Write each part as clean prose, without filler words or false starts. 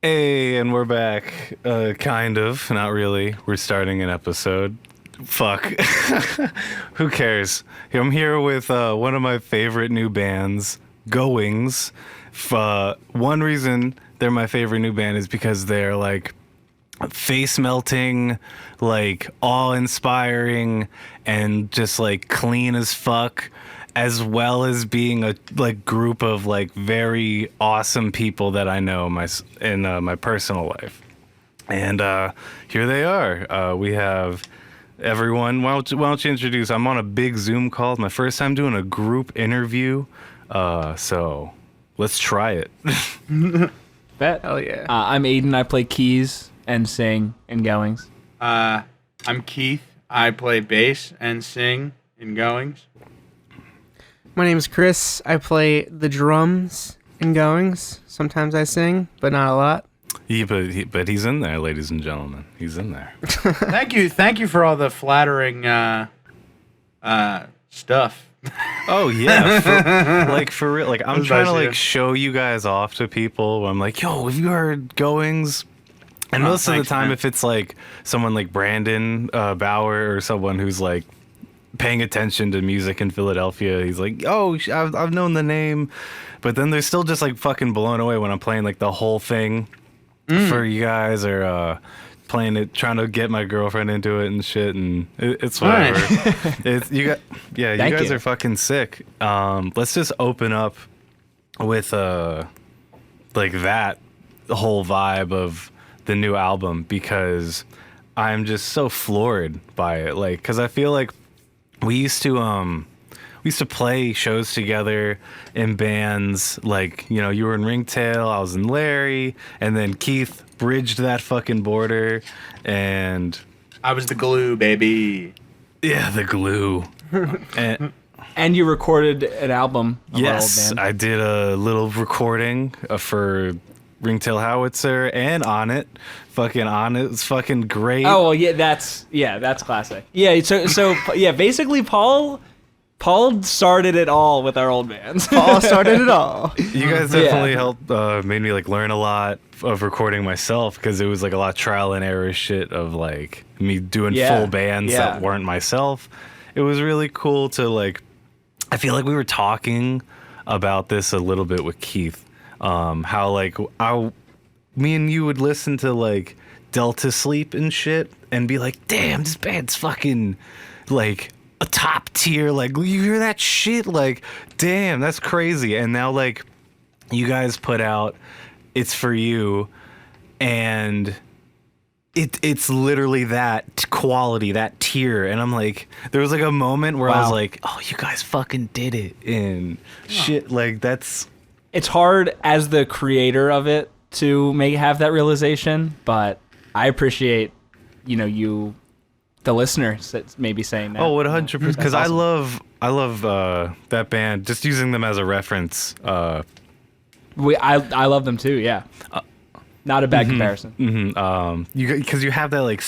Hey, and we're back. Kind of, not really. We're starting an episode. Fuck. Who cares? I'm here with one of my favorite new bands, Goings. One reason they're my favorite new band is because they're like face melting, like awe-inspiring, and just like clean as fuck, as well as being a like group of like very awesome people that I know in my personal life. And here they are. We have everyone. Why don't you introduce? I'm on a big Zoom call. It's my first time doing a group interview. So let's try it. Bet. Hell yeah. I'm Aiden. I play keys and sing in Goings. I'm Keith. I play bass and sing in Goings. My name is Chris. I play the drums in Goings. Sometimes I sing, but not a lot. Yeah, but he's in there, ladies and gentlemen. He's in there. Thank you for all the flattering stuff. Oh yeah, for real. Like I'm trying to nice, like yeah. show you guys off to people. I'm like, yo, have you heard Goings? And most of the thanks, time, man. if it's like someone like Brandon Bauer or someone who's like paying attention to music in Philadelphia, he's like, oh, I've known the name. But then they're still just like fucking blown away when I'm playing like the whole thing for you guys, or playing it, trying to get my girlfriend into it and shit, and it's whatever. You guys are fucking sick. Let's just open up with like that whole vibe of the new album, because I'm just so floored by it. Like, because I feel like we used to play shows together in bands. Like, you know, you were in Ringtail, I was in Larry, and then Keith bridged that fucking border, and I was the glue, baby. yeah, the glue. And you recorded an album of Yes, our old band. I did a little recording for Ringtail Howitzer and On It. Fucking On It was fucking great. Oh, well, yeah, that's classic. Yeah, so yeah, basically Paul started it all with our old bands. Paul started it all. You guys definitely helped, made me like learn a lot of recording myself, because it was like a lot of trial and error shit of like me doing full bands that weren't myself. It was really cool to like, I feel like we were talking about this a little bit with Keith, how like me and you would listen to like Delta Sleep and shit and be like, damn, this band's fucking like a top tier, like you hear that shit, like damn, that's crazy. And now like you guys put out It's For You, and it's literally that quality, that tier. And I'm like, there was like a moment where I was like, oh, you guys fucking did it, and shit, like that's It's hard as the creator of it to have that realization, but I appreciate, you, the listener, maybe saying that. Oh, 100%. Because That's awesome. I love that band. Just using them as a reference. I love them too. Yeah, not a bad comparison. Because you have that like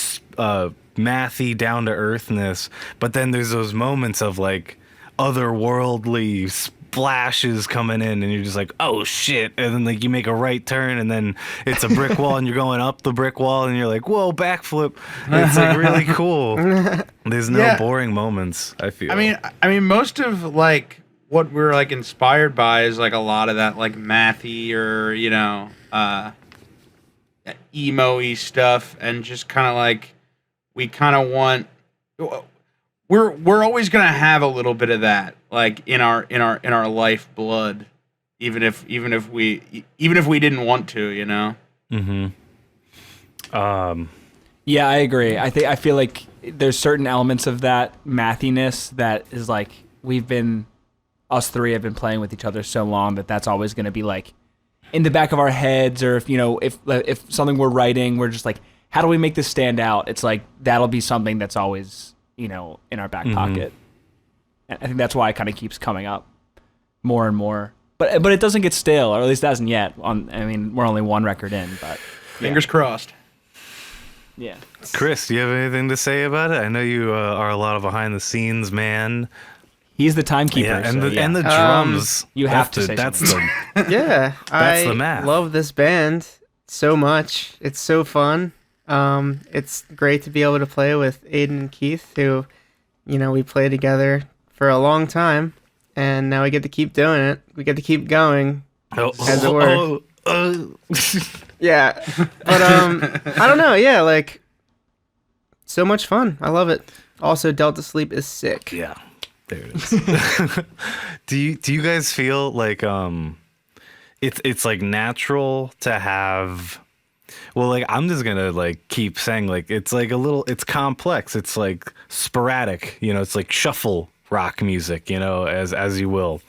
mathy, down to earthness, but then there's those moments of like otherworldly splashes coming in, and you're just like, oh shit, and then like you make a right turn, and then it's a brick wall, and you're going up the brick wall, and you're like, whoa, backflip. It's like really cool. There's no boring moments, I feel. I mean, most of like what we're like inspired by is like a lot of that like mathy or emo-y stuff, and just kind of like we kind of want. We're always gonna have a little bit of that, like in our life blood, even if we didn't want to, Yeah, I agree. I feel like there's certain elements of that mathiness that is like us three have been playing with each other so long that's always going to be like in the back of our heads, or if something we're writing, we're just like, how do we make this stand out? It's like that'll be something that's always in our back pocket. And I think that's why it kind of keeps coming up more and more. But it doesn't get stale, or at least it hasn't yet. We're only one record in, but Fingers crossed. yeah. Chris, do you have anything to say about it? I know you are a lot of behind the scenes man. He's the timekeeper. Yeah, and so, and the drums. You have to say that's something. the Yeah, That's I the math. love this band. so much. It's so fun. It's great to be able to play with Aiden and Keith, who, we played together for a long time, and now we get to keep doing it. We get to keep going, as it were. Yeah, but I don't know. Yeah, like so much fun. I love it. Also, Delta Sleep is sick. Yeah, there it is. Do you guys feel like it's like natural to have? Well, like I'm just gonna like keep saying like it's like it's complex. It's like sporadic. It's like shuffle rock music. As you will.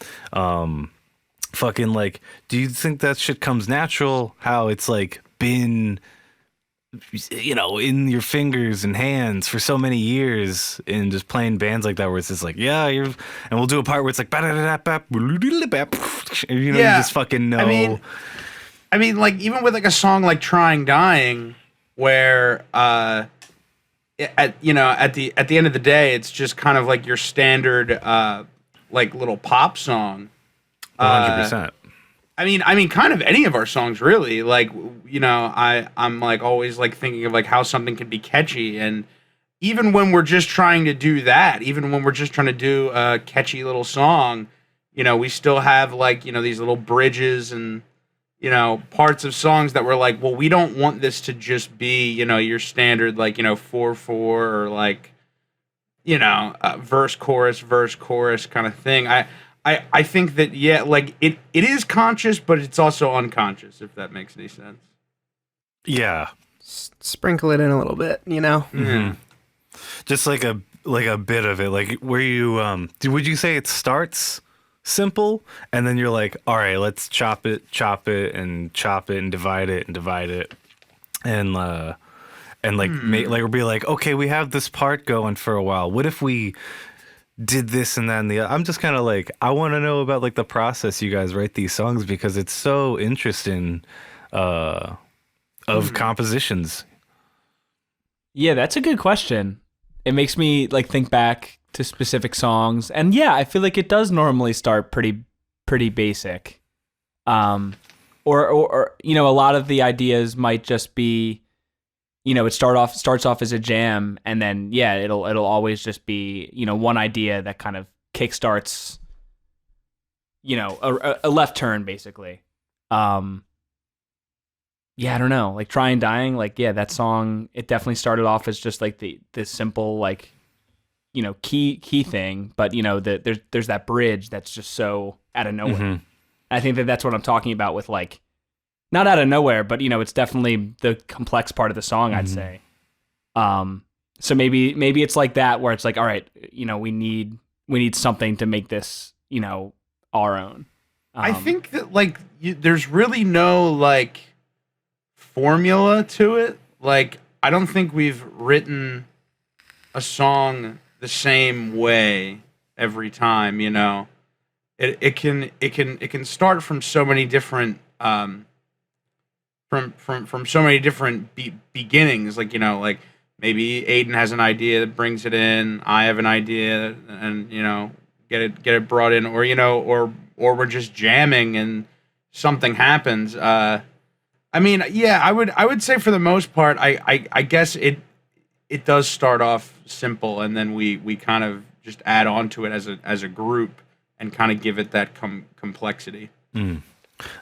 Fucking like, do you think that shit comes natural? How it's like been, in your fingers and hands for so many years in just playing bands like that, where it's just like, and we'll do a part where it's like, you just fucking know. I mean, like even with like a song like "Trying Dying," where at the end of the day, it's just kind of like your standard like little pop song. 100%. I mean, kind of any of our songs, really. Like, I'm like always like thinking of like how something can be catchy, and even when we're just trying to do that, even when we're just trying to do a catchy little song, we still have like these little bridges and parts of songs that we're like, well, we don't want this to just be your standard like 4/4 or like verse chorus kind of thing. I think that like it is conscious, but it's also unconscious, if that makes any sense. Yeah. Sprinkle it in a little bit, Mm-hmm. Just like a bit of it, like where you would you say it starts simple and then you're like, all right, let's chop it and divide it and like we'll be like, okay, we have this part going for a while. What if we did this and that and the other? I'm just kind of like, I want to know about like the process you guys write these songs, because it's so interesting of compositions. Yeah, that's a good question. It makes me like think back to specific songs, and yeah, I feel like it does normally start pretty basic. Or a lot of the ideas might just be, it starts off as a jam, and then it'll always just be one idea that kind of kickstarts a left turn basically. I don't know, like Trying Dying, like that song, it definitely started off as just like the simple like key thing, but there's that bridge that's just so out of nowhere. Mm-hmm. I think that's what I'm talking about with like, not out of nowhere, but it's definitely the complex part of the song, I'd say. So maybe it's like that, where it's like, all right, we need something to make this, our own. I think that like there's really no like formula to it. Like, I don't think we've written a song the same way every time. It can start from so many different from so many different beginnings, like like maybe Aiden has an idea that brings it in, I have an idea, and get it brought in, or or we're just jamming and something happens. I would say for the most part, I guess it does start off simple, and then we kind of just add on to it as a group and kind of give it that complexity.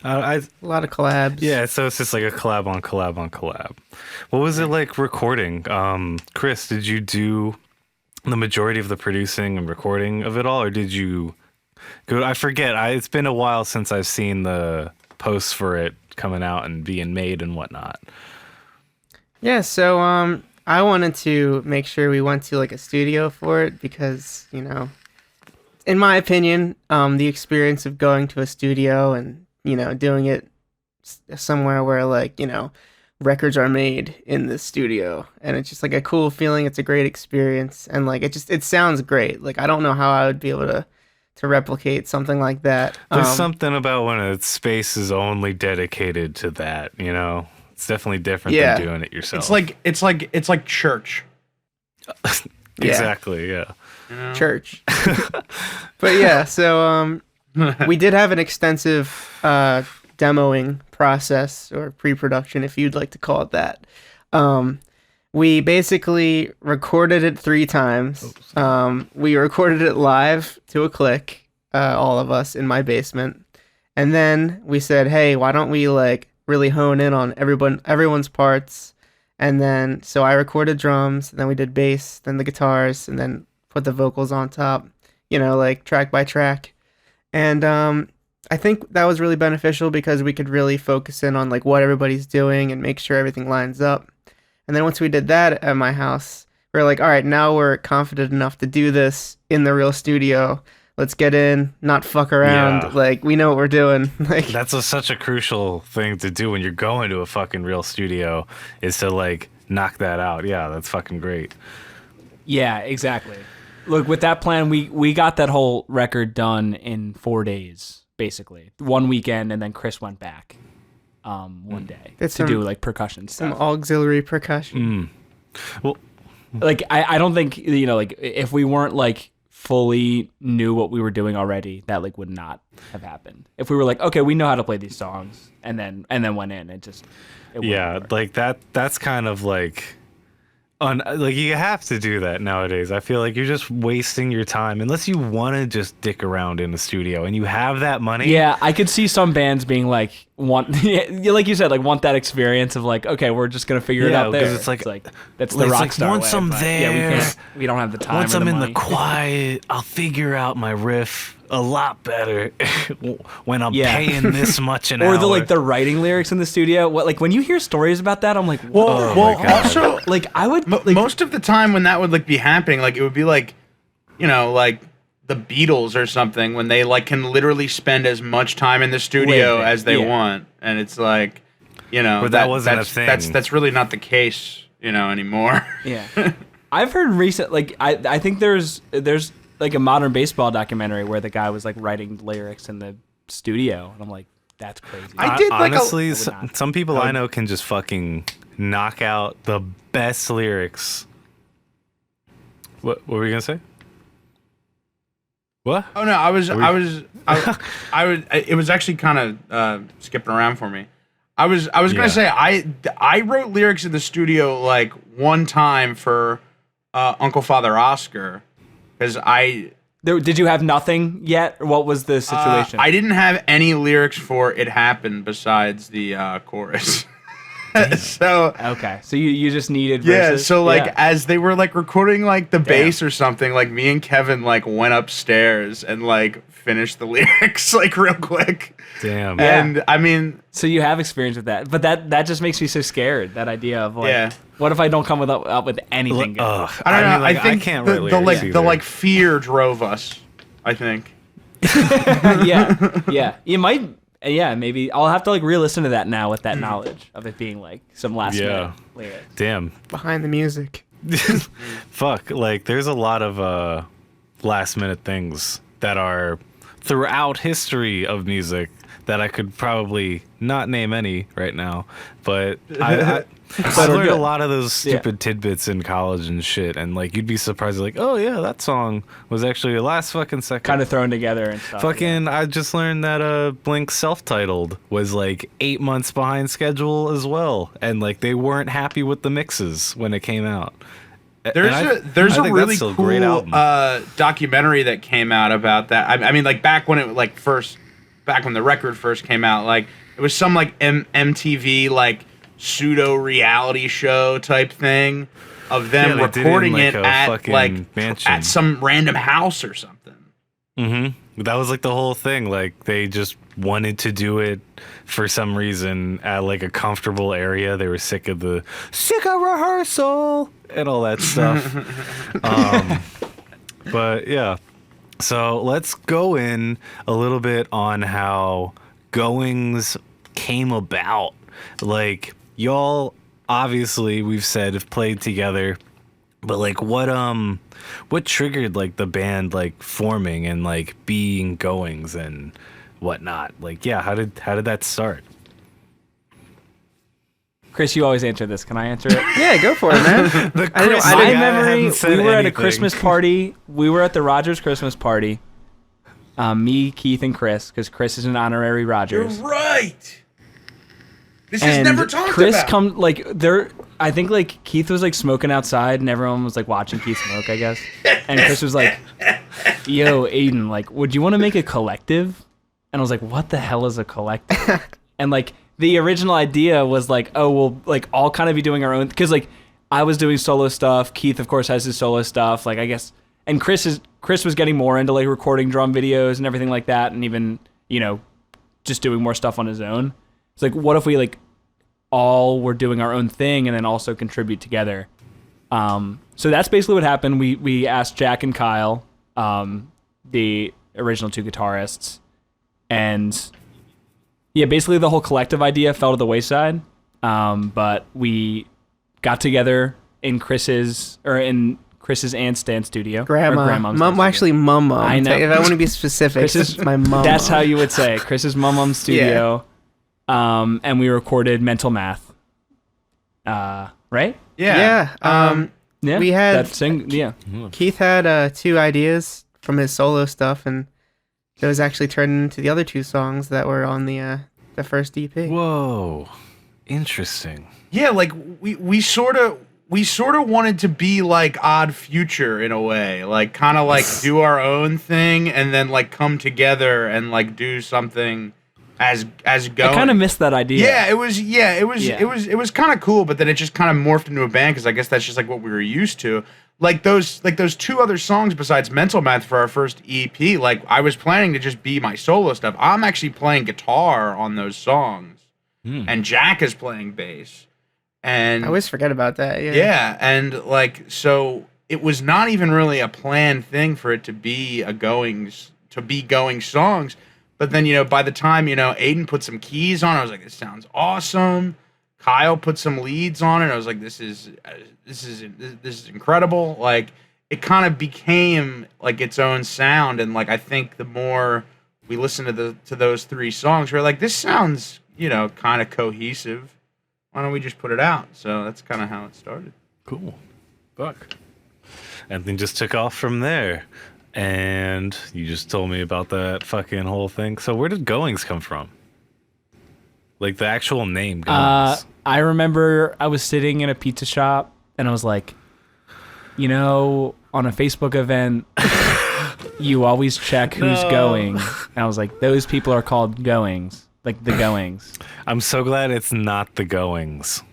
A lot of collabs. Yeah, so it's just like a collab on collab on collab. What was it like recording? Chris, did you do the majority of the producing and recording of it all, or did you go? I forget. It's been a while since I've seen the posts for it coming out and being made and whatnot. Yeah, so I wanted to make sure we went to like a studio for it, because in my opinion, the experience of going to a studio and doing it somewhere where like records are made in the studio, and it's just like a cool feeling. It's a great experience, and like it sounds great. Like, I don't know how I would be able to replicate something like that. There's something about when a space is only dedicated to that. It's definitely different than doing it yourself. It's like church. Exactly. Yeah. Church. But yeah, so we did have an extensive demoing process, or pre-production, if you'd like to call it that. We basically recorded it 3 times. We recorded it live to a click, all of us in my basement. And then we said, hey, why don't we like really hone in on everyone's parts? And then, so I recorded drums, then we did bass, then the guitars, and then put the vocals on top, like track by track. And I think that was really beneficial because we could really focus in on like what everybody's doing and make sure everything lines up. And then once we did that at my house, we were like, all right, now we're confident enough to do this in the real studio. Let's get in, not fuck around. Yeah. Like, we know what we're doing. Like, That's such a crucial thing to do when you're going to a fucking real studio, is to like knock that out. Yeah, that's fucking great. Yeah, exactly. Look, with that plan, we got that whole record done in 4 days, basically. One weekend, and then Chris went back one day It's to do like percussion some stuff. auxiliary percussion. Well, Like I don't think like if we weren't like fully knew what we were doing already, that like would not have happened. If we were like, okay, we know how to play these songs, and then went in, it yeah, work. like that's kind of like like you have to do that nowadays. I feel like you're just wasting your time unless you want to just dick around in the studio and you have that money. Yeah, I could see some bands being like like you said, like want that experience of like, okay, we're just gonna figure it out there. Because it's like that's the it's rock like, star once way, I'm but there, yeah, we don't have the time. once or I'm in money. the quiet, I'll figure out my riff a lot better when I'm Yeah. paying this much an or hour. the writing lyrics in the studio. What, like when you hear stories about that, I'm like, Well, my God. also, like I would like, most of the time when that would like be happening, like it would be like, like the Beatles or something, when they like can literally spend as much time in the studio Living, as they yeah. want, and it's like, But that wasn't a thing. That's really not the case, anymore. yeah. I've heard recent like I think there's like a modern baseball documentary where the guy was like writing lyrics in the studio, and I'm like, that's crazy. I did like a- honestly, I would not. some people I know can just fucking knock out the best lyrics. What were we gonna say? What? Oh no, I was, it was actually kind of skipping around for me. I was Yeah. gonna say I wrote lyrics in the studio like one time for Uncle Father Oscar, because Did you have nothing yet? Or what was the situation? I didn't have any lyrics for It Happened besides the chorus. So Okay, so you just needed yeah, verses? so like Yeah. as they were like recording like the bass or something, like me and Kevin like went upstairs and like finished the lyrics like real quick. Damn. Yeah. And I mean, So you have experience with that, but that just makes me so scared. That idea of like, Yeah. what if I don't come up with anything good? Ugh, I don't know. mean, like, I think can't the, write the lyrics like the either. like fear drove us. I think. yeah, you might. Yeah, maybe I'll have to like re-listen to that now with that knowledge of it being like some last minute lyrics. Damn. Behind the music. Fuck. Like, there's a lot of last minute things that are throughout history of music that I could probably not name any right now, but I learned a lot of those stupid tidbits in college and shit, and like you'd be surprised, like, oh yeah, that song was actually the last fucking second. Kind of thrown together and stuff. Fucking, I just learned that Blink self-titled was like 8 months behind schedule as well, and like they weren't happy with the mixes when it came out. There's And a there's I a think really that's still a great cool album. documentary that came out about that. I mean, like back when back when the record first came out, like it was some like MTV like pseudo reality show type thing of them Yeah, they did it in, recording like, it a at fucking like mansion. at some random house or something. Mm-hmm. That was like the whole thing. Like they just wanted to do it for some reason at like a comfortable area. They were sick of rehearsal and all that stuff. But yeah. So let's go in a little bit on how Goings came about. Like y'all obviously we've said have played together, but like what triggered like the band like forming and like being Goings and whatnot? Like yeah, how did that start? Chris, you always answer this. Can I answer it? Yeah, go for it, man. The I didn't- Chris I My didn't- guy memory, hadn't said we were at a anything. Christmas party. We were at the Rogers Christmas party. Me, Keith, and Chris, because Chris is an honorary You're Rogers. right. This is And never talked Chris about. I think like Keith was like smoking outside and everyone was like watching Keith smoke, I guess. And Chris was like, yo, Aiden, like, would you want to make a collective? And I was like, what the hell is a collective? And like the original idea was like, oh, we'll like all kind of be doing our own, because like I was doing solo stuff. Keith, of course, has his solo stuff. Like, I guess, and Chris was getting more into like recording drum videos and everything like that, and even, you know, just doing more stuff on his own. It's like, what if we like all were doing our own thing and then also contribute together? So that's basically what happened. We asked Jack and Kyle, the original two guitarists, and yeah, basically the whole collective idea fell to the wayside. But we got together in Chris's aunt's dance studio. Grandma's mom, actually, mum. I know. If I want to be specific, it's my mum. That's how you would say Chris's mum studio. Yeah. And we recorded Mental Math. Right? Yeah. Yeah. We had Keith had 2 ideas from his solo stuff, and those actually turned into the other 2 songs that were on the first EP. Whoa, interesting. Yeah, like we sort of wanted to be like Odd Future in a way, like kind of like do our own thing and then like come together and like do something as going. I kind of missed that idea. Yeah, it was kind of cool, but then it just kind of morphed into a band because I guess that's just like what we were used to. Like those 2 other songs besides Mental Math for our first EP, like I was planning to just be my solo stuff. I'm actually playing guitar on those songs, and Jack is playing bass. And I always forget about that. Yeah, and like so, it was not even really a planned thing for it to be going songs. But then, you know, by the time, you know, Aiden put some keys on, I was like, this sounds awesome. Kyle put some leads on it. I was like, this is incredible. Like, it kind of became like its own sound. And like, I think the more we listened to those 3 songs, we were like, this sounds, you know, kind of cohesive. Why don't we just put it out? So that's kind of how it started. Cool. Fuck. And then just took off from there. And you just told me about that fucking whole thing. So where did Goings come from? Like the actual name Goings. I remember I was sitting in a pizza shop and I was like, you know, on a Facebook event, you always check who's going. And I was like, those people are called Goings. Like the Goings. I'm so glad it's not the Goings.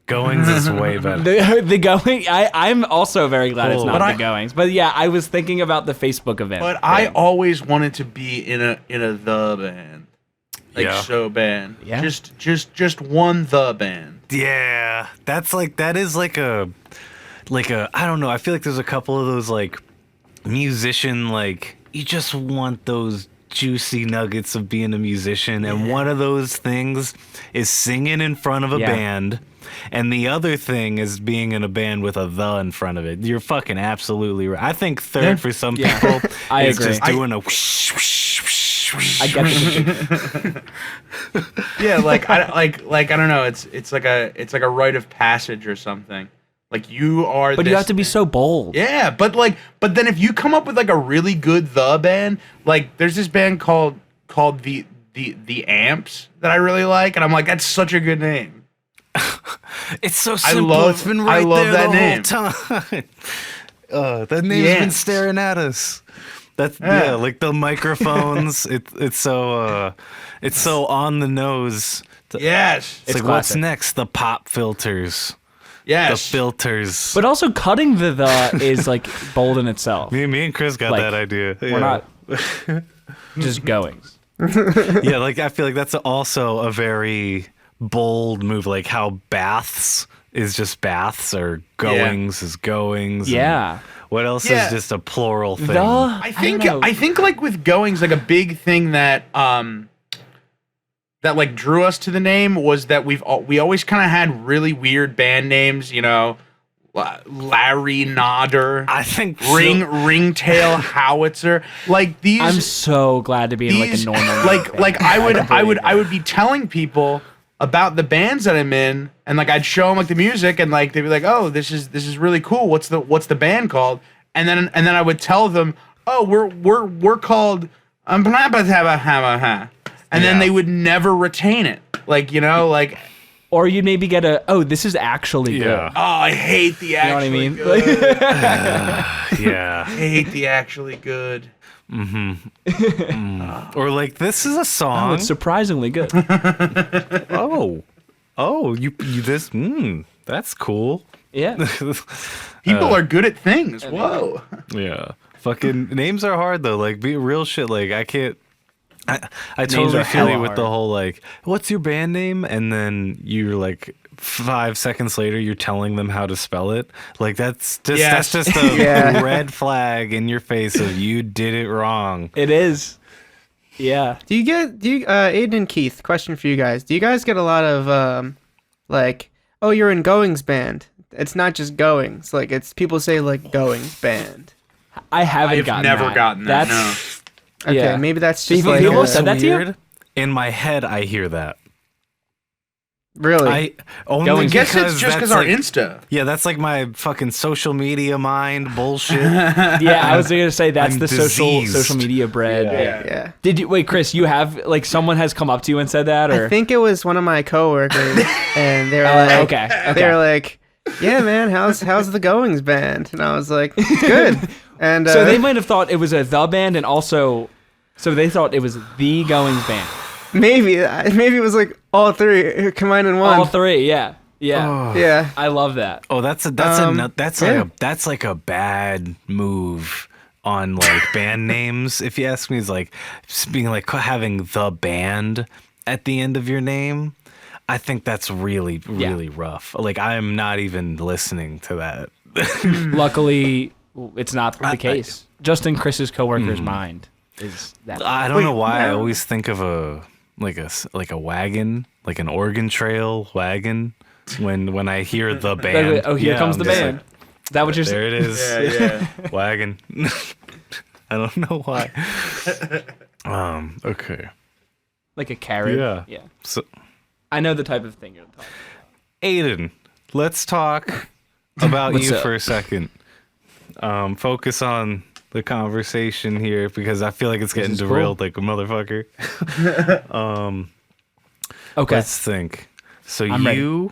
Goings is way better. The Going. I'm also very glad it's not the Goings. But yeah, I was thinking about the Facebook event. But I always wanted to be in a the band. Like so band. Yeah. Just one the band. Yeah. That is like a I don't know, I feel like there's a couple of those like musician, like you just want those juicy nuggets of being a musician, and one of those things is singing in front of a band, and the other thing is being in a band with a the in front of it. You're fucking absolutely right. I think third for some people is agree. just doing a whoosh, whoosh, whoosh, whoosh. I get the Yeah, like I don't know. It's like a rite of passage or something. Like you are. But you have to be so bold. Yeah, but then if you come up with like a really good the band, like there's this band called the Amps that I really like, and I'm like, that's such a good name. It's so simple. It's been right there the whole time. That name's been staring at us. That's like the microphones. it's so on the nose. Yes, it's like classic. What's next? The pop filters. Yes. The filters. But also cutting the is like bold in itself. Me and Chris got that idea. We're not just Goings. Yeah, like I feel like that's also a very bold move, like how baths is just baths or goings is goings. Yeah. What else is just a plural thing? I think like with goings, like a big thing that that like drew us to the name was that we always kind of had really weird band names, you know, Larry Nodder. I think Ringtail Howitzer. Like these. I'm so glad to be in like a normal. Like I would be telling people about the bands that I'm in, and like I'd show them like the music, and like they'd be like, "Oh, this is really cool. What's the band called?" And then I would tell them, "Oh, we're called I'm blah blah blah blah blah, and then they would never retain it. Like, you know, like, Or you'd maybe get this is actually good. Yeah. oh, I hate the You know what I actually mean? good. Yeah. I hate the actually good. Or like, this is a song. It's surprisingly good. That's cool. Yeah. People are good at things. Whoa. Yeah. Fucking names are hard though. Like, be real shit. Like, I can't. I Names totally are feel you hella with the hard. whole like, what's your band name? And then you're like 5 seconds later you're telling them how to spell it. Like, that's Yes. just a Yeah. red flag in your face of you did it wrong. It is. Yeah. Do you Aiden and Keith, question for you guys. Do you guys get a lot of like, oh, you're in Goings band? It's not just Goings. Like, it's people say like Goings band. I haven't I've gotten never that. gotten that. That's, Okay, Yeah. maybe that's just People- like people a- said that to you? In my head I hear that. really. I only Going- I guess it's just that's because our like- Insta. Yeah, that's like my fucking social media mind bullshit. yeah, I was gonna say that's I'm the diseased. social media bread. yeah. Did you wait, Chris? You have like someone has come up to you and said that, or I think it was one of my coworkers, and they're like, okay. they're like, yeah, man, how's the Goings band? And I was like, it's good. And So they might have thought it was a the band, and also, so they thought it was the Goings band. maybe it was like all three combined in one. All three, yeah, yeah. Oh. Yeah. I love that. Oh, that's like a bad move on like band names. If you ask me, it's like just being like having the band at the end of your name. I think that's really rough. Like, I'm not even listening to that. Luckily, it's not the case. Just in Chris's coworker's mind is that. I don't know why I always think of a wagon, like an Oregon Trail wagon, when I hear the band. Oh, here comes I'm the just band. like, Is that what you're there saying? it is. Yeah. Wagon. I don't know why. Okay. Like a carrot. Yeah. So, I know the type of thing you're talking. Aiden, let's talk about What's you up? for a second. Focus on the conversation here because I feel like it's getting is cool. derailed like a motherfucker. Okay. Let's think. So I'm ready.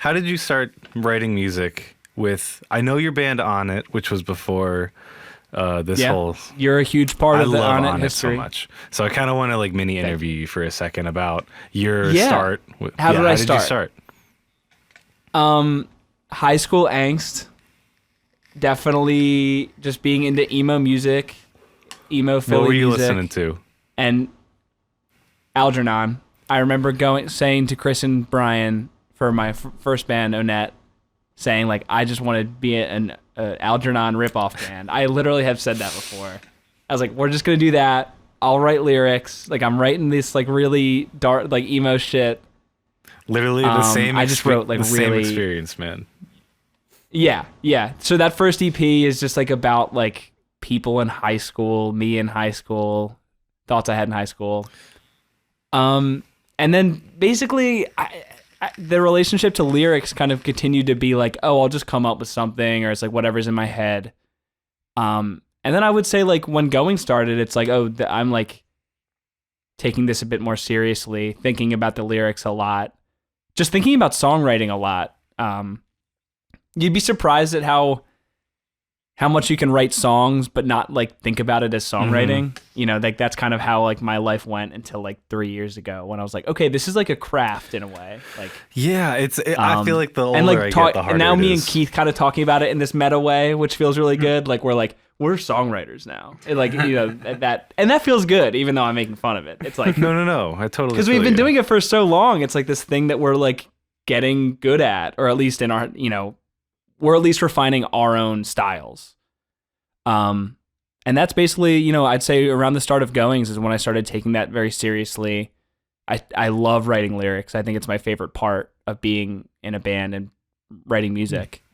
how did you start writing music with, I know your band On It, which was before this Yeah. whole, You're a huge part I of the love On It On It history. so much. So I kind of want to like mini interview you for a second about your Yeah. start. How did I you start? start? High school angst. Definitely just being into emo music, emo Philly What were you music, listening to? and Algernon. I remember saying to Chris and Brian for my first band, Onette, saying like, I just want to be an Algernon ripoff band. I literally have said that before. I was like, we're just gonna do that. I'll write lyrics. Like, I'm writing this like really dark, like emo shit. Literally the same. I just wrote, like, the same really- experience, man. Yeah, yeah. So that first EP is just like about like people in high school, me in high school, thoughts I had in high school. And then basically the relationship to lyrics kind of continued to be like, oh, I'll just come up with something, or it's like whatever's in my head. And then I would say like when Going started, it's like, oh, I'm like taking this a bit more seriously, thinking about the lyrics a lot, just thinking about songwriting a lot. You'd be surprised at how much you can write songs but not like think about it as songwriting. You know, like that's kind of how like my life went until like 3 years ago when I was like, okay, this is like a craft in a way. Like, Yeah, I feel like the older and like I get, the harder and now it me is. and Keith kind of talking about it in this meta way, which feels really good. Like we're songwriters now. And like, you know, that feels good, even though I'm making fun of it. It's like, No, I totally. because we've been doing it for so long. It's like this thing that we're like getting good at, or at least in our, you know, we're at least refining our own styles. And that's basically, you know, I'd say around the start of Goings is when I started taking that very seriously. I love writing lyrics. I think it's my favorite part of being in a band and writing music.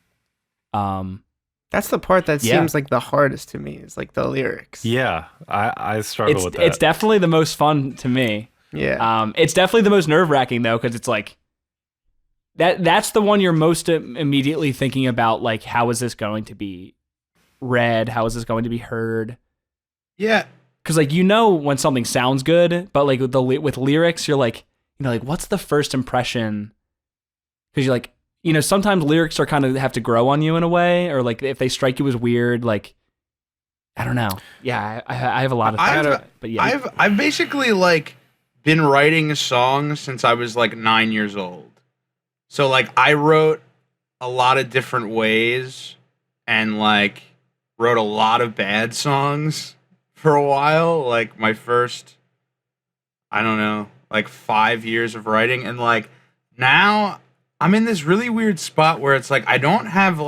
That's the part that Yeah. seems like the hardest to me, is like the lyrics. Yeah, I struggle with that. It's definitely the most fun to me. Yeah. It's definitely the most nerve-wracking though, because it's like that's the one you're most immediately thinking about, like, how is this going to be read? How is this going to be heard? Yeah. because like when something sounds good, but like with lyrics, you're like like what's the first impression? Because you're like sometimes lyrics are kind of have to grow on you in a way, or like if they strike you as weird, like I don't know. Yeah, I have a lot of thoughts, but yeah, I've basically like been writing songs since I was like 9 years old. So like I wrote a lot of different ways and like wrote a lot of bad songs for a while. Like my first, I don't know, like 5 years of writing. And like now I'm in this really weird spot where it's like I don't have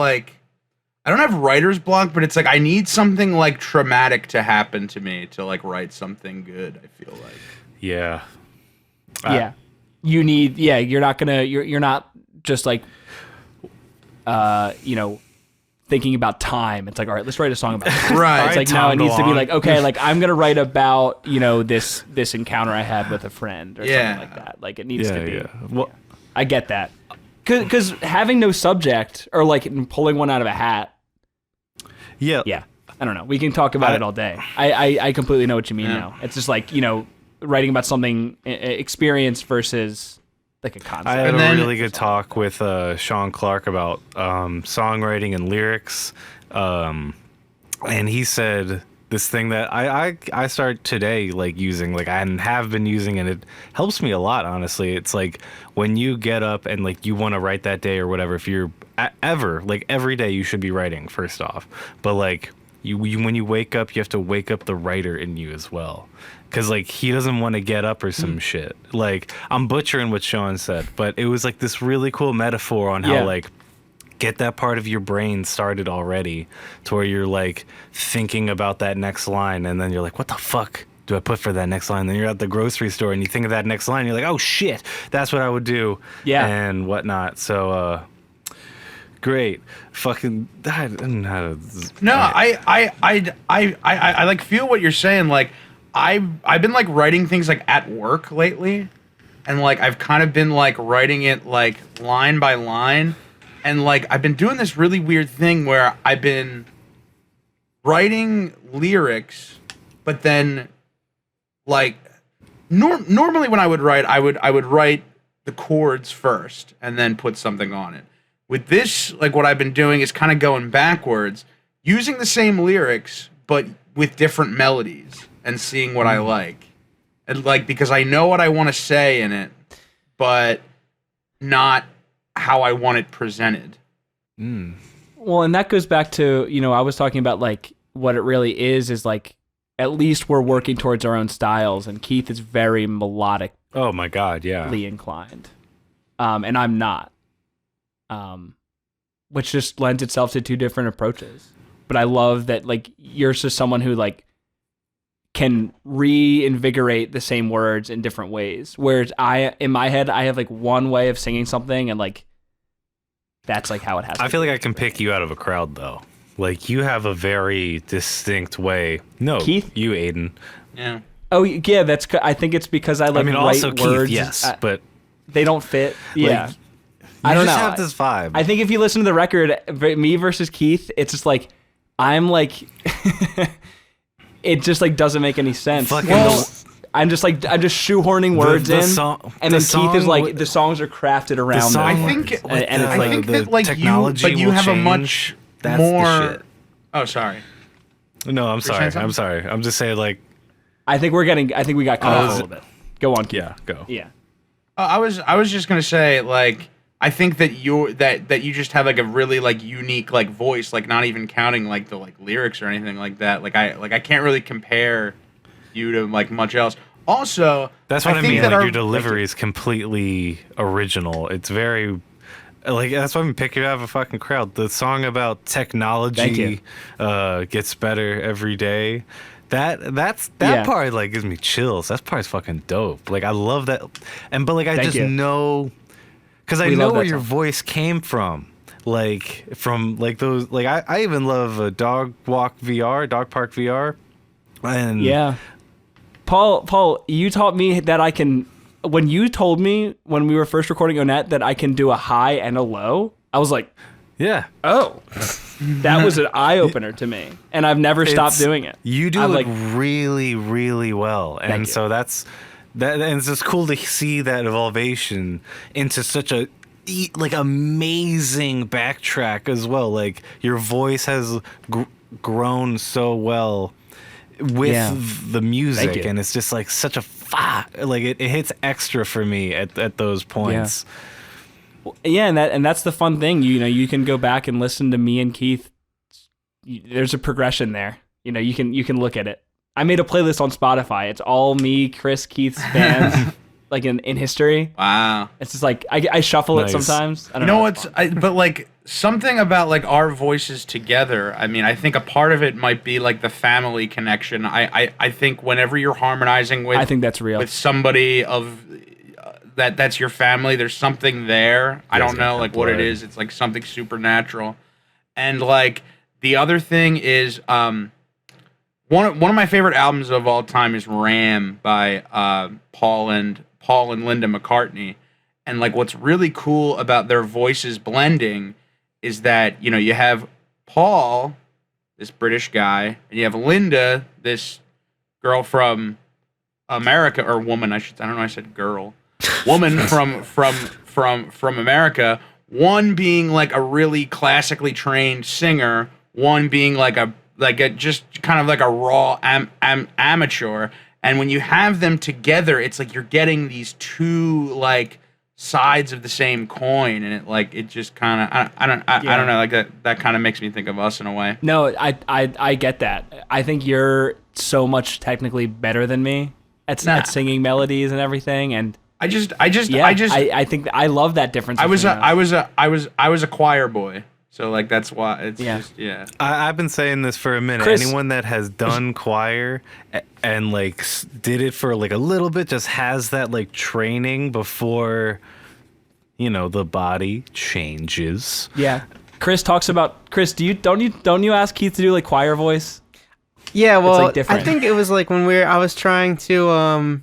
writer's block, but it's like I need something like traumatic to happen to me to like write something good, I feel like. Yeah. Yeah. You need you're not just like thinking about time. It's like, all right, let's write a song about time. Right. It's like now it needs to be like, okay, like I'm gonna write about, this encounter I had with a friend or something like that. Like it needs to be. Yeah. Well, I get that. Cause having no subject or like pulling one out of a hat. yeah. Yeah. I don't know. We can talk about it all day. I completely know what you mean now. It's just like, writing about something experience versus like a concept. I had a really good talk with Sean Clark about songwriting and lyrics, and he said this thing that I start today like using, like I have been using, and it helps me a lot, honestly. It's like when you get up and like you want to write that day or whatever, if you're ever like every day you should be writing first off, but like you when you wake up, you have to wake up the writer in you as well. Cause like he doesn't want to get up or some shit. Like I'm butchering what Sean said, but it was like this really cool metaphor on how like get that part of your brain started already, to where you're like thinking about that next line, and then you're like, what the fuck do I put for that next line? Then you're at the grocery store and you think of that next line, and you're like, oh shit, that's what I would do, and whatnot. So great, fucking. I don't know how to. No, I like feel what you're saying. Like I've been like writing things like at work lately, and like I've kind of been like writing it like line by line, and like I've been doing this really weird thing where I've been writing lyrics, but then like normally when I would write, I would write the chords first and then put something on it. With this, like what I've been doing is kind of going backwards, using the same lyrics but with different melodies, and seeing what I like. And like, because I know what I want to say in it, but not how I want it presented. Well, and that goes back to, I was talking about like what it really is like, at least we're working towards our own styles, and Keith is very melodic. Oh my God, yeah. Inclined. And I'm not. Which just lends itself to two different approaches. But I love that like you're just someone who like can reinvigorate the same words in different ways. Whereas in my head, I have like one way of singing something, and like that's like how it has to be. I feel like I can pick you out of a crowd though. Like you have a very distinct way. No, Keith? You, Aiden. Yeah. Oh yeah, I think it's because I like write also words. Keith, yes, but they don't fit. Yeah. Like, I don't know. You just have this vibe. I think if you listen to the record, me versus Keith, it's just like I'm like. It just like doesn't make any sense. I'm just shoehorning words in, and then Keith is like the songs are crafted around them. I think it's like that like you have a much more. Oh, sorry. No, I'm sorry. I'm sorry. I'm just saying like. I think we got cut off a little bit. Go on, Keith. Yeah, go. Yeah. I was just gonna say like. I think that you just have like a really like unique like voice, like not even counting like the like lyrics or anything like that. Like I can't really compare you to like much else. Also, that's what I mean. Like your delivery is completely original. It's very like that's why I'm picking out of a fucking crowd. The song about technology gets better every day. That part like gives me chills. That part's fucking dope. Like I love that, but like I just know. Because I know where your voice came from, like from like those, like I even love Dog Park VR, and yeah, Paul, you taught me that I can. When you told me when we were first recording Onette that I can do a high and a low, I was like, Yeah. Oh, that was an eye opener to me, and I've never stopped doing it. You do I've, it really, really well, and you. so that's that. And it's just cool to see that evolution into such a like amazing backtrack as well. Like your voice has grown so well with the music, and it's just like such a like it hits extra for me at those points. Yeah, and that's the fun thing. You can go back and listen to me and Keith. There's a progression there. You can look at it. I made a playlist on Spotify. It's all me, Chris, Keith's bands, like in history. Wow. It's just like I shuffle it sometimes. I don't know what's but like something about like our voices together. I mean, I think a part of it might be like the family connection. I think whenever you're harmonizing with, I think that's real, with somebody of that's your family, there's something there. I don't know like what it is. It's like something supernatural. And like the other thing is one of my favorite albums of all time is Ram by Paul and Linda McCartney. And like what's really cool about their voices blending is that, you have Paul, this British guy, and you have Linda, this girl from America, or woman, I don't know, I said girl. Woman from America, one being like a really classically trained singer, one being like a just kind of like a raw amateur. And when you have them together, it's like you're getting these two like sides of the same coin, and it just kind of I don't know, like that kind of makes me think of us in a way. No, I get that. I think you're so much technically better than me at singing melodies and everything, and I think I love that difference. I was a choir boy, so like that's why it's just I've been saying this for a minute. Chris, anyone that has done choir and like did it for like a little bit just has that like training before the body changes. Yeah. Chris talks about don't you ask Keith to do like choir voice? Yeah, well, like different. I think it was like when I was trying to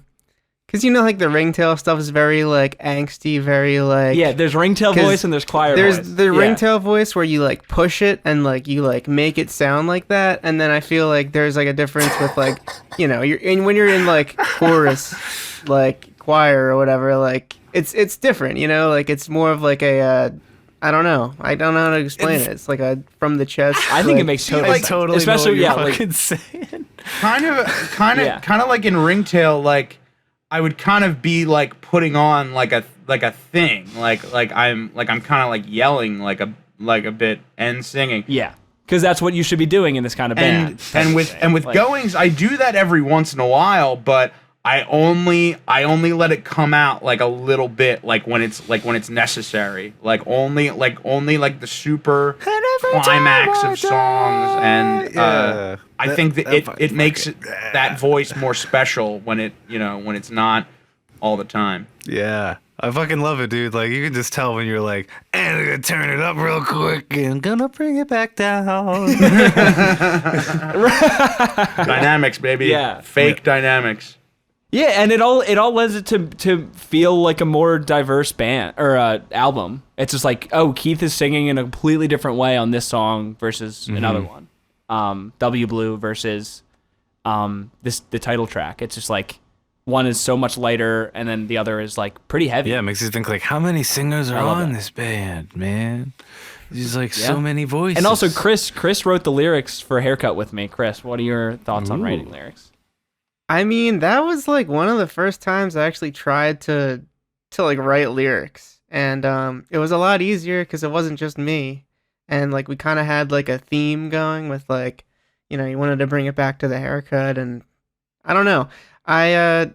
because like the ringtail stuff is very like angsty, very like there's ringtail voice and there's choir voice. There's the ringtail voice where you like push it and like you like make it sound like that, and then I feel like there's like a difference with like when you're in like chorus, like choir or whatever, like it's different, like it's more of like a I don't know how to explain it. It's like a from the chest. I think it makes total sense. Totally especially know what you're saying. kind of like in ringtail, like I would kind of be like putting on like a thing, like I'm kind of like yelling like a bit and singing. Yeah, because that's what you should be doing in this kind of band. And with like, goings, I do that every once in a while, but I only let it come out like a little bit, like when it's necessary, like only the super climax of songs, and I think that it makes that voice more special when it's not all the time. Yeah. I fucking love it, dude. Like, you can just tell when you're like, and I'm gonna turn it up real quick and gonna bring it back down. Dynamics, baby. Yeah. Fake dynamics. Yeah, and it all lends it to feel like a more diverse band or album. It's just like, oh, Keith is singing in a completely different way on this song versus another one. W Blue versus the title track. It's just like one is so much lighter, and then the other is like pretty heavy. Yeah, it makes you think like, how many singers are on this band, man? There's like so many voices. And also, Chris wrote the lyrics for Haircut with me. Chris, what are your thoughts on writing lyrics? I mean, that was like one of the first times I actually tried to like write lyrics, and it was a lot easier because it wasn't just me, and like we kind of had like a theme going with like, you wanted to bring it back to the haircut, and I don't know, I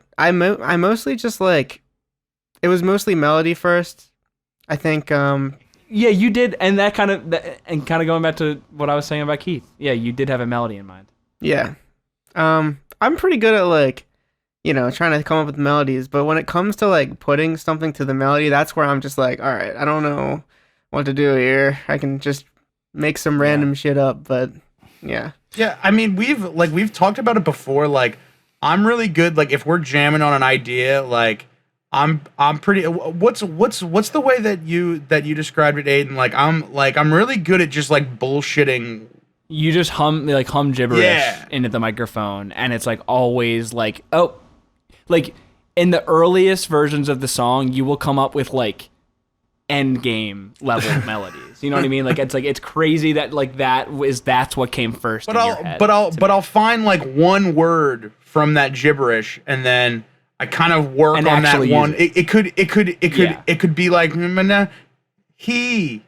mostly just like, it was mostly melody first, I think. Yeah, you did, and that kind of going back to what I was saying about Keith. Yeah, you did have a melody in mind. Yeah, I'm pretty good at like, trying to come up with melodies, but when it comes to like putting something to the melody, that's where I'm just like, all right, I don't know what to do here. I can just make some random shit up, but yeah. Yeah, I mean, we've talked about it before. Like, I'm really good. Like, if we're jamming on an idea, like, I'm pretty. What's the way that you described it, Aiden? I'm really good at just like bullshitting. You just hum gibberish into the microphone, and it's like always like, oh, like in the earliest versions of the song, you will come up with like end game level melodies. You know what I mean? Like it's crazy that like that's what came first. But I'll find like one word from that gibberish, and then I kind of work on that one. It could be like he.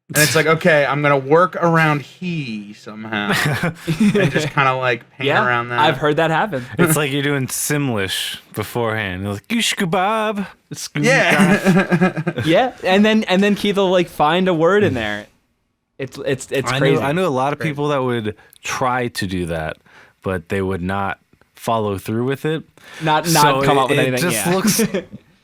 And it's like, okay, I'm going to work around he somehow. And just kind of like paint around that. I've heard that happen. It's like you're doing Simlish beforehand. You're like, Yushkabab. Yeah. Yeah. And then Keith will like find a word in there. It's crazy. I know a lot of people that would try to do that, but they would not follow through with it. Not come up with anything. It just looks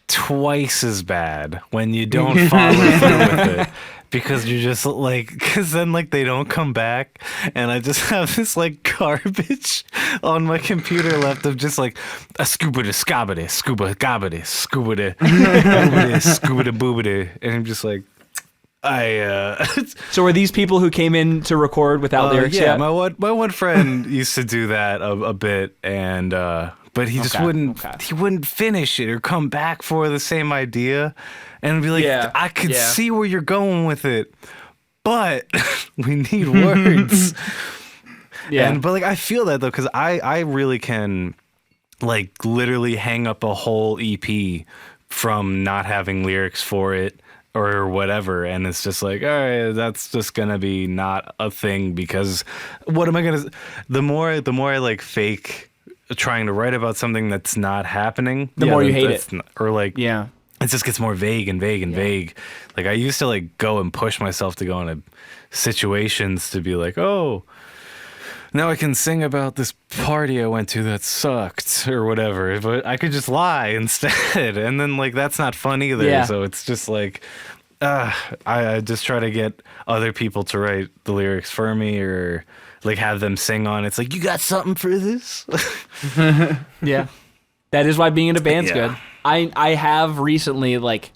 twice as bad when you don't follow through with it. Because you're just like, because then like they don't come back, and I just have this like garbage on my computer left of just like a scuba de scabade, scuba gabade, scuba de scuba de boobade, and I'm just like, So are these people who came in to record without lyrics yet? my one friend used to do that a bit, and but he just wouldn't finish it or come back for the same idea. And be like, I could see where you're going with it, but we need words. But like, I feel that though, because I really can, like, literally hang up a whole EP from not having lyrics for it or whatever, and it's just like, all right, that's just gonna be not a thing, because what am I gonna? The more I like fake trying to write about something that's not happening, the more you hate it, or like it just gets more vague and vague and vague. Like I used to like go and push myself to go into situations to be like, oh, now I can sing about this party I went to that sucked or whatever, but I could just lie instead. And then like, that's not fun either. Yeah. So it's just like, I just try to get other people to write the lyrics for me, or like have them sing on. It's like, you got something for this? Yeah. That is why being in a band's good. I have recently like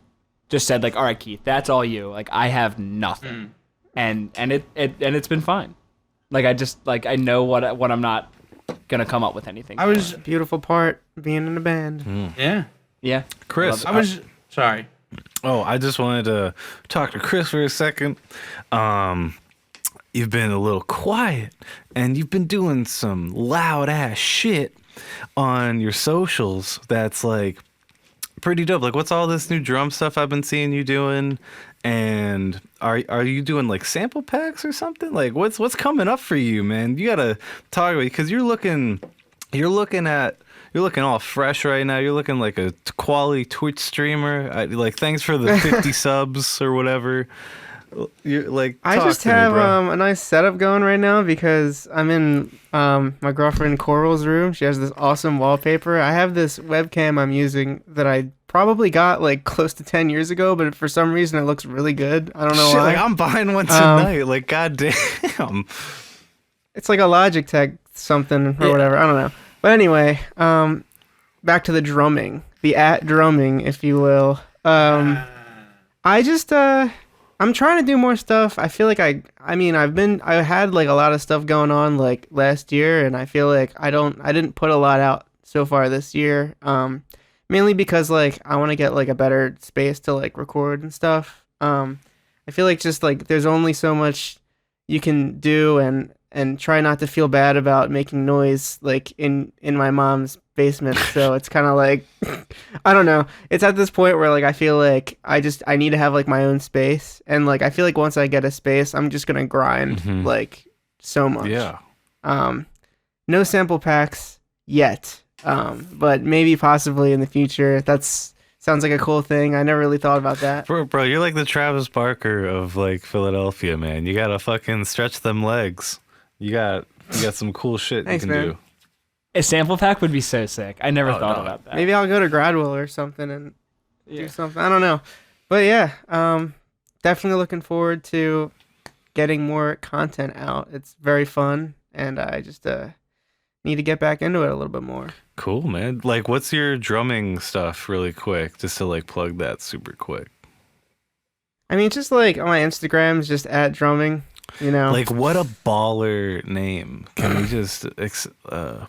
just said like, all right, Keith, that's all you. Like I have nothing, and it's been fine. Like I just like I know what I'm not gonna come up with anything. Beautiful part being in a band. Yeah. Chris, sorry. Oh, I just wanted to talk to Chris for a second. You've been a little quiet, and you've been doing some loud ass shit on your socials. That's like pretty dope. Like, what's all this new drum stuff I've been seeing you doing? And are you doing like sample packs or something? Like, what's coming up for you, man? You gotta talk about it, because you're looking all fresh right now. You're looking like a quality Twitch streamer. Like, thanks for the 50 subs or whatever. You're like, I just have a nice setup going right now, because I'm in my girlfriend Coral's room. She has this awesome wallpaper. I have this webcam I'm using that I probably got like close to 10 years ago, but for some reason it looks really good. I don't know why. Like, I'm buying one tonight. Like, goddamn. It's like a Logitech something or whatever. I don't know. But anyway, back to the drumming, the drumming, if you will. I just I'm trying to do more stuff. I feel like I had like a lot of stuff going on like last year, and I feel like I didn't put a lot out so far this year. Mainly because like I want to get like a better space to like record and stuff. I feel like just like there's only so much you can do, and try not to feel bad about making noise like in my mom's basement. So it's kind of like I don't know. It's at this point where like I feel like I need to have like my own space, and like I feel like once I get a space, I'm just gonna grind like so much. Yeah. No sample packs yet. But maybe possibly in the future. Sounds like a cool thing. I never really thought about that. Bro, you're like the Travis Barker of like Philadelphia, man. You gotta fucking stretch them legs. You got some cool shit. Thanks, you can do. A sample pack would be so sick. I never thought about that. Maybe I'll go to Gradwell or something and do something. I don't know. But yeah, definitely looking forward to getting more content out. It's very fun, and I just need to get back into it a little bit more. Cool, man. Like, what's your drumming stuff really quick? Just to like plug that super quick. I mean, just like on my Instagram is just at drumming, you know. Like, what a baller name. Can we just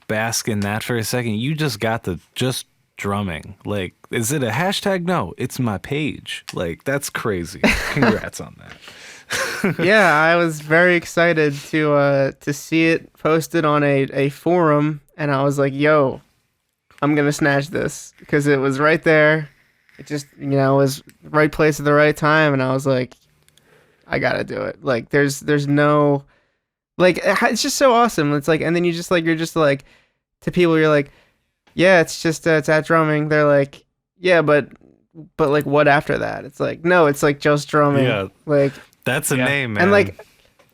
bask in that for a second? You just got the just drumming. Like, is it a hashtag? No, it's my page. Like, that's crazy. Congrats on that. Yeah, I was very excited to see it posted on a forum, and I was like, yo, I'm gonna snatch this because it was right there. It just, was right place at the right time, and I was like, I gotta do it. Like, there's no, like, it's just so awesome. It's like, and then you're just like, to people, you're like, yeah, it's just, it's at drumming. They're like, yeah, but like, what after that? It's like, no, it's like just drumming. Yeah. Like, that's a name, man. And like,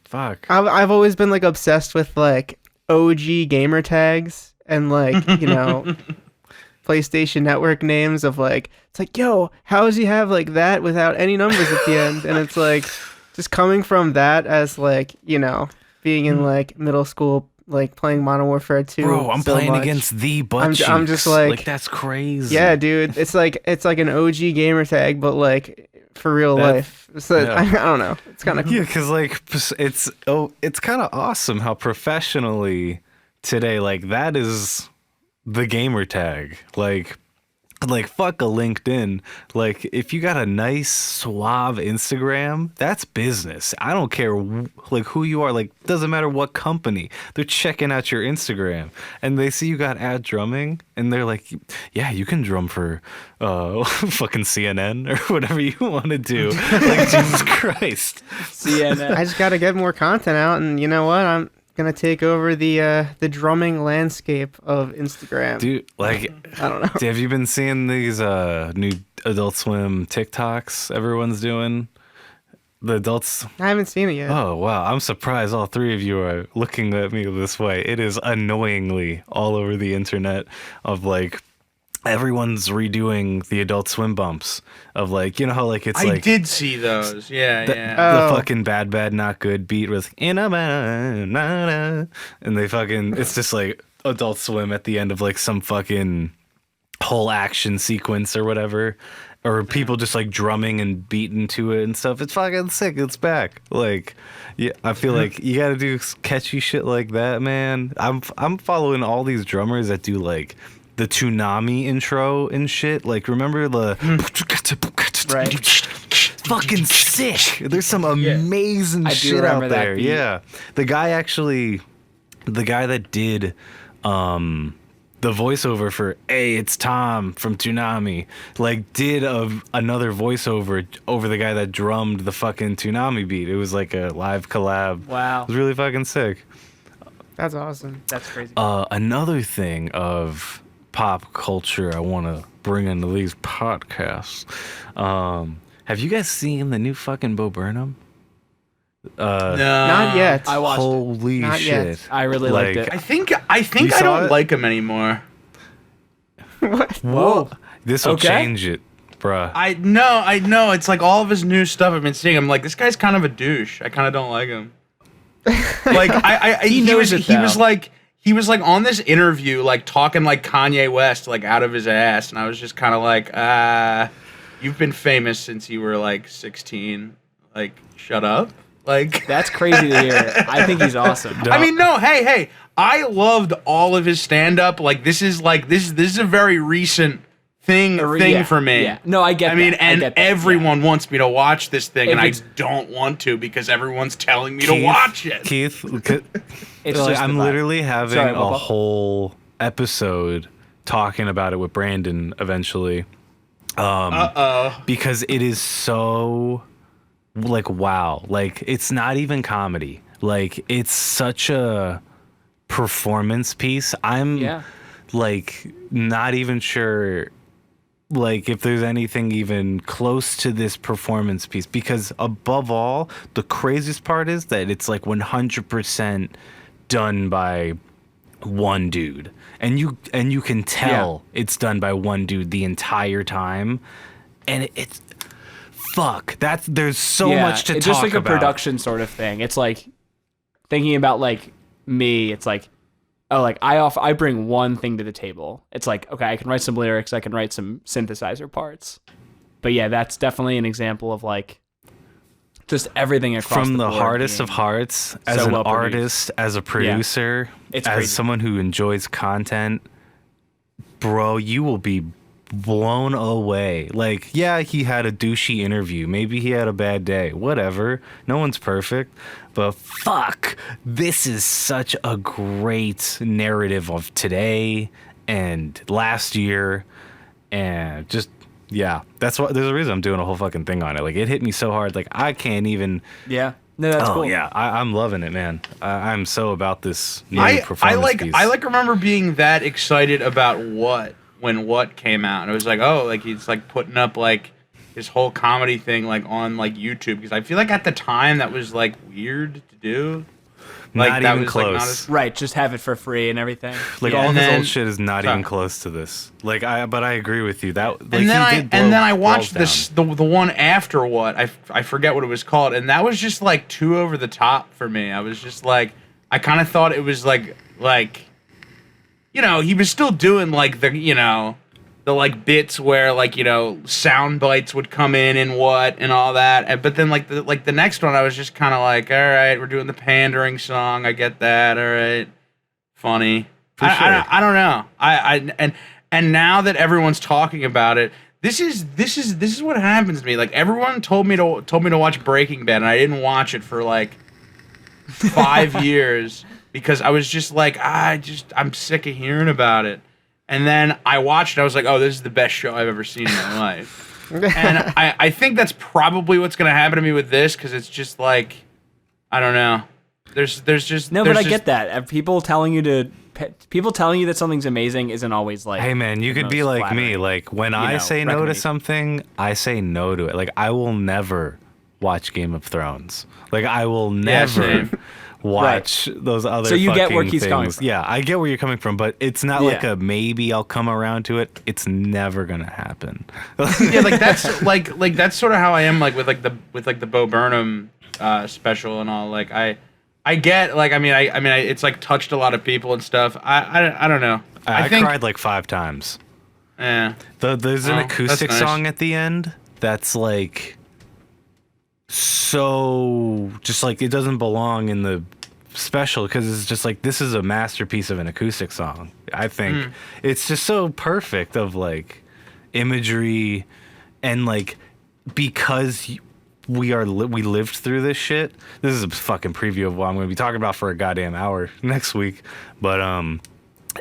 fuck. I've always been like obsessed with like OG gamer tags and like, PlayStation Network names of like, it's like, yo, how does he have like that without any numbers at the end? And it's like, just coming from that as like, being in like middle school, like playing Modern Warfare 2. Bro, I'm so playing much. against the butt cheeks. I'm just like that's crazy. Yeah, dude, it's like an OG gamer tag, but like for real life. So yeah. I don't know. It's kind of yeah, because like it's kind of awesome how professionally today, like, that is the gamer tag. Like fuck a LinkedIn. Like, if you got a nice suave Instagram, that's business. I don't care like who you are. Like, doesn't matter what company. They're checking out your Instagram and they see you got ad drumming and they're like, yeah, you can drum for fucking CNN or whatever you want to do. Like, Jesus Christ. CNN. I just got to get more content out, and you know what? I'm gonna take over the drumming landscape of Instagram. Dude, like, I don't know. Have you been seeing these new Adult Swim TikToks everyone's doing? The adults. I haven't seen it yet. Oh wow, I'm surprised all three of you are looking at me this way. It is annoyingly all over the internet of like everyone's redoing the Adult Swim bumps of like, you know how like it's I like did see those. Yeah, yeah. the fucking bad not good beat with in a banana, and they fucking it's just like Adult Swim at the end of like some fucking whole action sequence or whatever, or people just like drumming and beating to it and stuff. It's fucking sick. It's back. Like, yeah, I feel like you gotta do catchy shit like that, man. I'm following all these drummers that do like the Toonami intro and shit. Like, remember the Right. Fucking sick. There's some amazing shit out there. Yeah. The guy that did the voiceover for "Hey, it's Tom from Toonami," like did another voiceover over the guy that drummed the fucking Toonami beat. It was like a live collab. Wow. It was really fucking sick. That's awesome. That's crazy. Another thing of pop culture I want to bring into these podcasts. Have you guys seen the new fucking Bo Burnham? No, Not yet. I watched it. Holy Not shit! yet. I really liked it. I think You I saw don't it? like him anymore. What? Whoa. This will Okay. change it, bruh. I know. It's like all of his new stuff I've been seeing. I'm like, this guy's kind of a douche. I kind of don't like him. Like He knows it, he was though. like on this interview like talking like Kanye West like out of his ass, and I was just kind of like, you've been famous since you were like 16. Like, shut up. Like, That's crazy to hear. I think he's awesome. I mean, no, hey, I loved all of his stand up. Like, this is a very recent thing for me. Yeah. No, I get I mean, that. I and get that, everyone wants me to watch this thing, If and I it's- don't want to because everyone's telling me to watch it. Keith, It's like, just I'm the vibe. literally having Sorry, a Bubba. whole episode talking about it with Brandon eventually. Because it is so like, wow, like it's not even comedy. Like, it's such a performance piece. I'm like not even sure like if there's anything even close to this performance piece, because above all, the craziest part is that it's like 100% done by one dude, and you can tell it's done by one dude the entire time, and it's fuck, that's there's so much to it's talk just like about. a production sort of thing. It's like thinking about like me. It's like, oh, like I bring one thing to the table. It's like, okay, I can write some lyrics, I can write some synthesizer parts. But yeah, that's definitely an example of like just everything across from the board hardest being of hearts, as so an well produced. artist, as a producer, It's as crazy. someone who enjoys content, bro, you will be blown away. Like, yeah, he had a douchey interview. Maybe he had a bad day. Whatever. No one's perfect. But fuck, this is such a great narrative of today and last year. And just, yeah, that's why there's a reason I'm doing a whole fucking thing on it. Like, it hit me so hard. Like, I can't even. Yeah. No, that's cool. Yeah, I'm loving it, man. I'm so about this new I performance piece. remember being that excited about when what came out, and it was like, oh, like he's like putting up like his whole comedy thing like on like YouTube, because I feel like at the time that was like weird to do. Like Not that even was close. like not as Right, just have it for free and everything. Like, Yeah, all and his then- old shit is not even close to this. Like, but I agree with you. That, like, and then he did blow I watched balls the one after what I forget what it was called, and that was just like too over the top for me. I was just like, I kind of thought it was like you know, he was still doing like the like bits where like, you know, sound bites would come in and what and all that, but then like the next one I was just kind of like, all right, we're doing the pandering song, I get that, all right, funny. For sure. I don't know. And now that everyone's talking about it, this is what happens to me. Like, everyone told me to watch Breaking Bad, and I didn't watch it for like 5 years because I was just like, I'm sick of hearing about it. And then I watched it, I was like, oh, this is the best show I've ever seen in my life. And I think that's probably what's gonna happen to me with this, because it's just like, I don't know. There's just No, there's but I just- get that. People telling you that something's amazing isn't always like. Hey, man, you the could be most like me. flattering, Like, when I say no to recommendation. something, I say no to it. Like, I will never watch Game of Thrones. Like, I will never same. watch those other So you get where fucking Keith's coming things. from. Yeah, I get where you're coming from, but it's not like Yeah. a maybe I'll come around to it. It's never gonna happen. Yeah, like that's like that's sort of how I am like with the Bo Burnham special and all. Like I get, like, I mean it's like touched a lot of people and stuff. I don't know. I think cried like 5 times. Yeah. There's an Oh, acoustic that's nice. song at the end that's like so just like it doesn't belong in the special, because it's just like, this is a masterpiece of an acoustic song. I think it's just so perfect of like imagery, and like, because we lived through this shit. This is a fucking preview of what I'm going to be talking about for a goddamn hour next week. But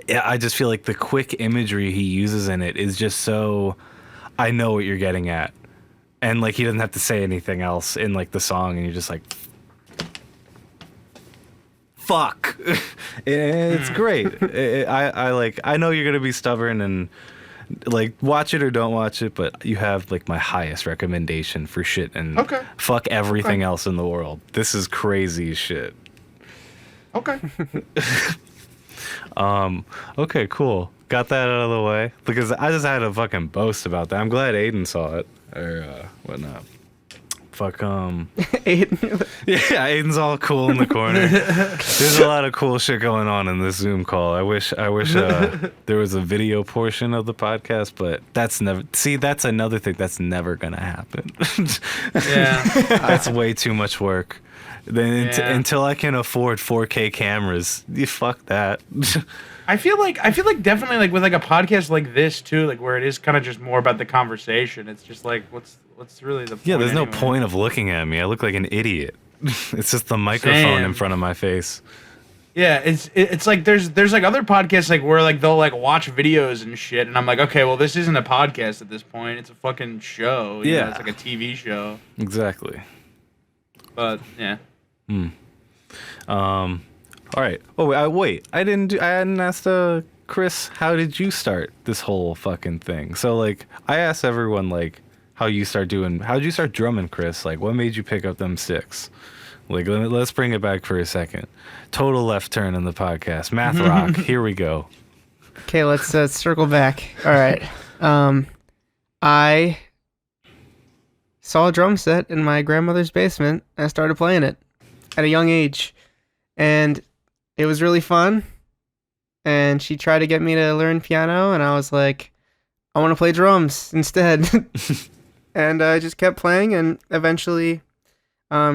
yeah, I just feel like the quick imagery he uses in it is just so, I know what you're getting at. And like, he doesn't have to say anything else in like the song, and you're just like, fuck. It's great. I know you're gonna be stubborn and like, watch it or don't watch it, but you have like my highest recommendation for shit, and Okay. fuck everything else in the world. This is crazy as shit. Okay. Okay, cool. Got that out of the way, because I just had a fucking boast about that. I'm glad Aiden saw it or whatnot. Fuck Aiden. yeah, Aiden's all cool in the corner. There's a lot of cool shit going on in this Zoom call. I wish there was a video portion of the podcast, but that's another thing that's never gonna happen. Yeah. That's way too much work. Then Yeah. until I can afford 4K cameras, fuck that. I feel like definitely like with like a podcast like this too, like where it is kind of just more about the conversation. It's just like, what's really the point? Yeah, there's no anyway? point of looking at me. I look like an idiot. It's just the microphone in Same. front of my face. Yeah, it's like there's like other podcasts like where like they'll like watch videos and shit, and I'm like, okay, well, this isn't a podcast at this point. It's a fucking show. You know, Yeah. it's like a TV show. Exactly. But yeah. All right. Oh, wait. I hadn't asked Chris, how did you start this whole fucking thing? So like, I asked everyone like, how'd you start drumming, Chris? Like, what made you pick up them sticks? Like, let's bring it back for a second. Total left turn in the podcast. Math rock. Here we go. Okay, let's circle back. All right. I saw a drum set in my grandmother's basement, and I started playing it at a young age. And it was really fun. and she tried to get me to learn piano, and I was like, I want to play drums instead. And I just kept playing, and eventually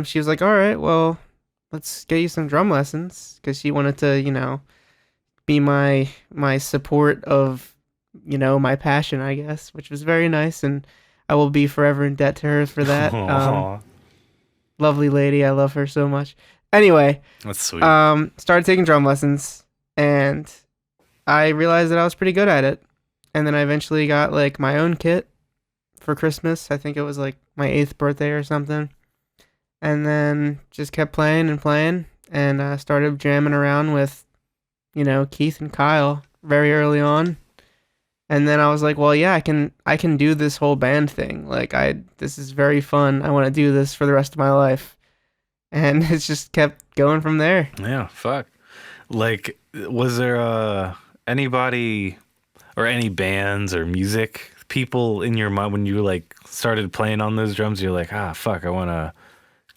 she was like, all right, well, let's get you some drum lessons, because she wanted to, be my support of, my passion, I guess, which was very nice, and I will be forever in debt to her for that. Aw, Lovely lady, I love her so much. Anyway, that's sweet. started taking drum lessons, and I realized that I was pretty good at it. And then I eventually got like my own kit for Christmas. I think it was like my 8th birthday or something. And then just kept playing and playing, and started jamming around with, Keith and Kyle very early on. And then I was like, well, yeah, I can do this whole band thing. Like this is very fun. I want to do this for the rest of my life. And it's just kept going from there. Yeah, fuck. Like, was there anybody or any bands or music people in your mind when you like started playing on those drums? You're like, fuck, I want to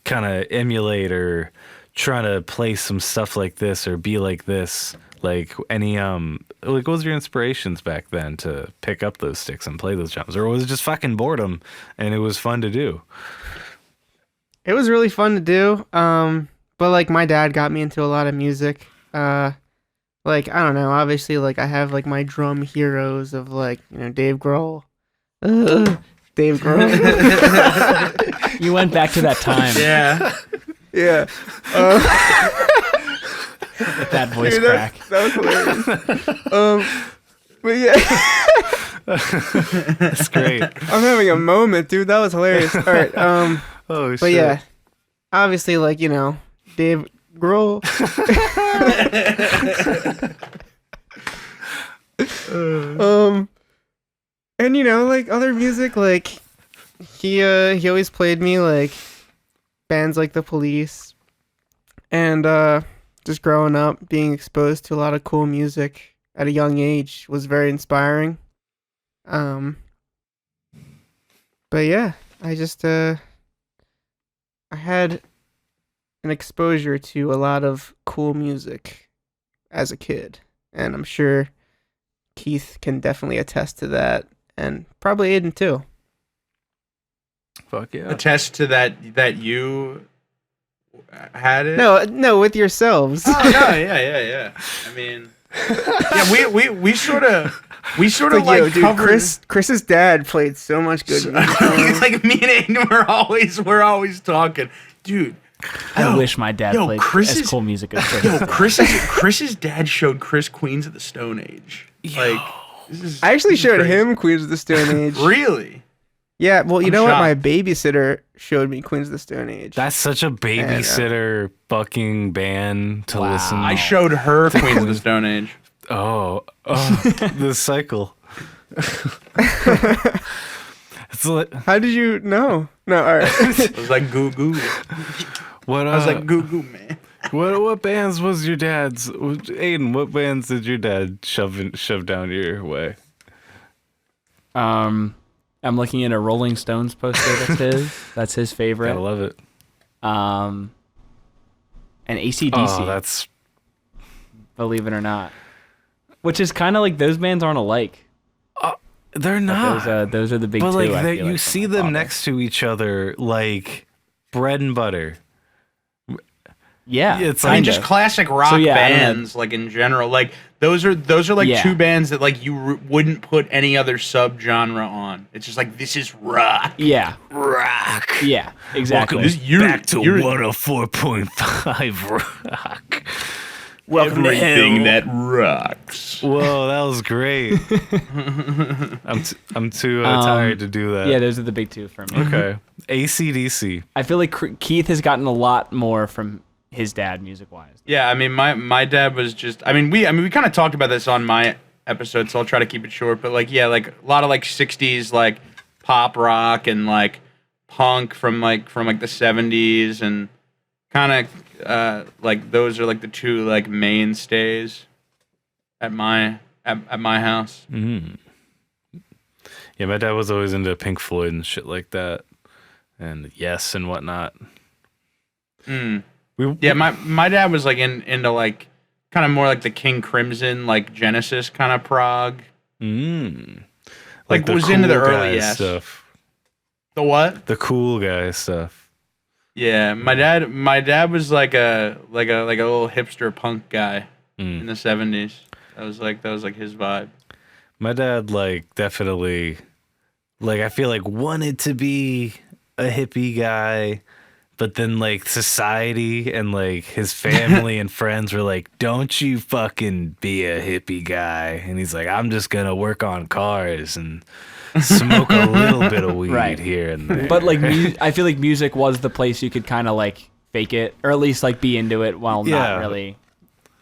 kind of emulate or try to play some stuff like this or be like this. Like any what was your inspirations back then to pick up those sticks and play those drums, or was it just fucking boredom and it was fun to do? It was really fun to do. But like my dad got me into a lot of music. Like I don't know, obviously like I have like my drum heroes of like, Dave Grohl. Dave Grohl. You went back to that time. Yeah. Yeah. That voice Dude, crack. that was hilarious. But yeah. That's great. I'm having a moment, dude. That was hilarious. All right. Oh shit. But yeah, obviously, like Dave Grohl. And like other music, like he always played me like bands like The Police, and just growing up, being exposed to a lot of cool music at a young age was very inspiring. But yeah, I just I had an exposure to a lot of cool music as a kid, and I'm sure Keith can definitely attest to that, and probably Aiden too. Fuck yeah. Attest to that you had it. No, with yourselves. Oh no, yeah. I mean, yeah, we sort of like dude, covered. Chris's dad played so much good music. Like me and Aiden, we're always talking, dude. I wish my dad played as cool music as Chris. Chris's dad showed Chris Queens of the Stone Age. Like, I actually showed crazy. him Queens of the Stone Age. Really? Yeah, well, you I'm know what? shocked. My babysitter showed me Queens of the Stone Age. That's such a babysitter fucking band to listen. I showed her Queens of the Stone Age. Oh, the cycle. It's like, How did you know? No, all right. It was like goo goo. what? I was like goo goo, man. What bands was your dad's? Aiden, what bands did your dad shove down your way? I'm looking at a Rolling Stones poster that's his. That's his favorite. I love it. And AC/DC. Oh, that's believe it or not. Which is kind of like those bands aren't alike. they're not. Those are the big but two. like I feel you like, see from my them father. next to each other like bread and butter. Yeah, It's I mean, like just classic rock So, yeah, I don't know. bands, like in general. Like those are like Yeah. two bands that like you wouldn't put any other subgenre on. It's just like this is rock. Yeah, Rock. yeah, exactly. Welcome back to 104.5 Rock. Welcome to Everything hell. that rocks. Whoa, that was great. I'm too tired to do that. Yeah, those are the big two for me. Okay. AC/DC. I feel like Keith has gotten a lot more from his dad music wise. Yeah, I mean, my dad was just. I mean, we kind of talked about this on my episode, so I'll try to keep it short. But like, yeah, like a lot of like '60s like pop rock and like punk from the '70s and kind of like those are like the two like mainstays at my house. Mm. Yeah, my dad was always into Pink Floyd and shit like that, and Yes and whatnot. Yeah, my dad was like into like kind of more like the King Crimson, like Genesis kind of prog. Like the was into the cool early guy stuff. The what? The cool guy stuff. Yeah, my dad was like a little hipster punk guy in the 70s. That was like his vibe. My dad like definitely like I feel like wanted to be a hippie guy, but then like society and like his family and friends were like, "Don't you fucking be a hippie guy." And he's like, "I'm just gonna work on cars and smoke a little bit of weed Right. here and there." But like, I feel like music was the place you could kind of like fake it, or at least like be into it while Yeah. not really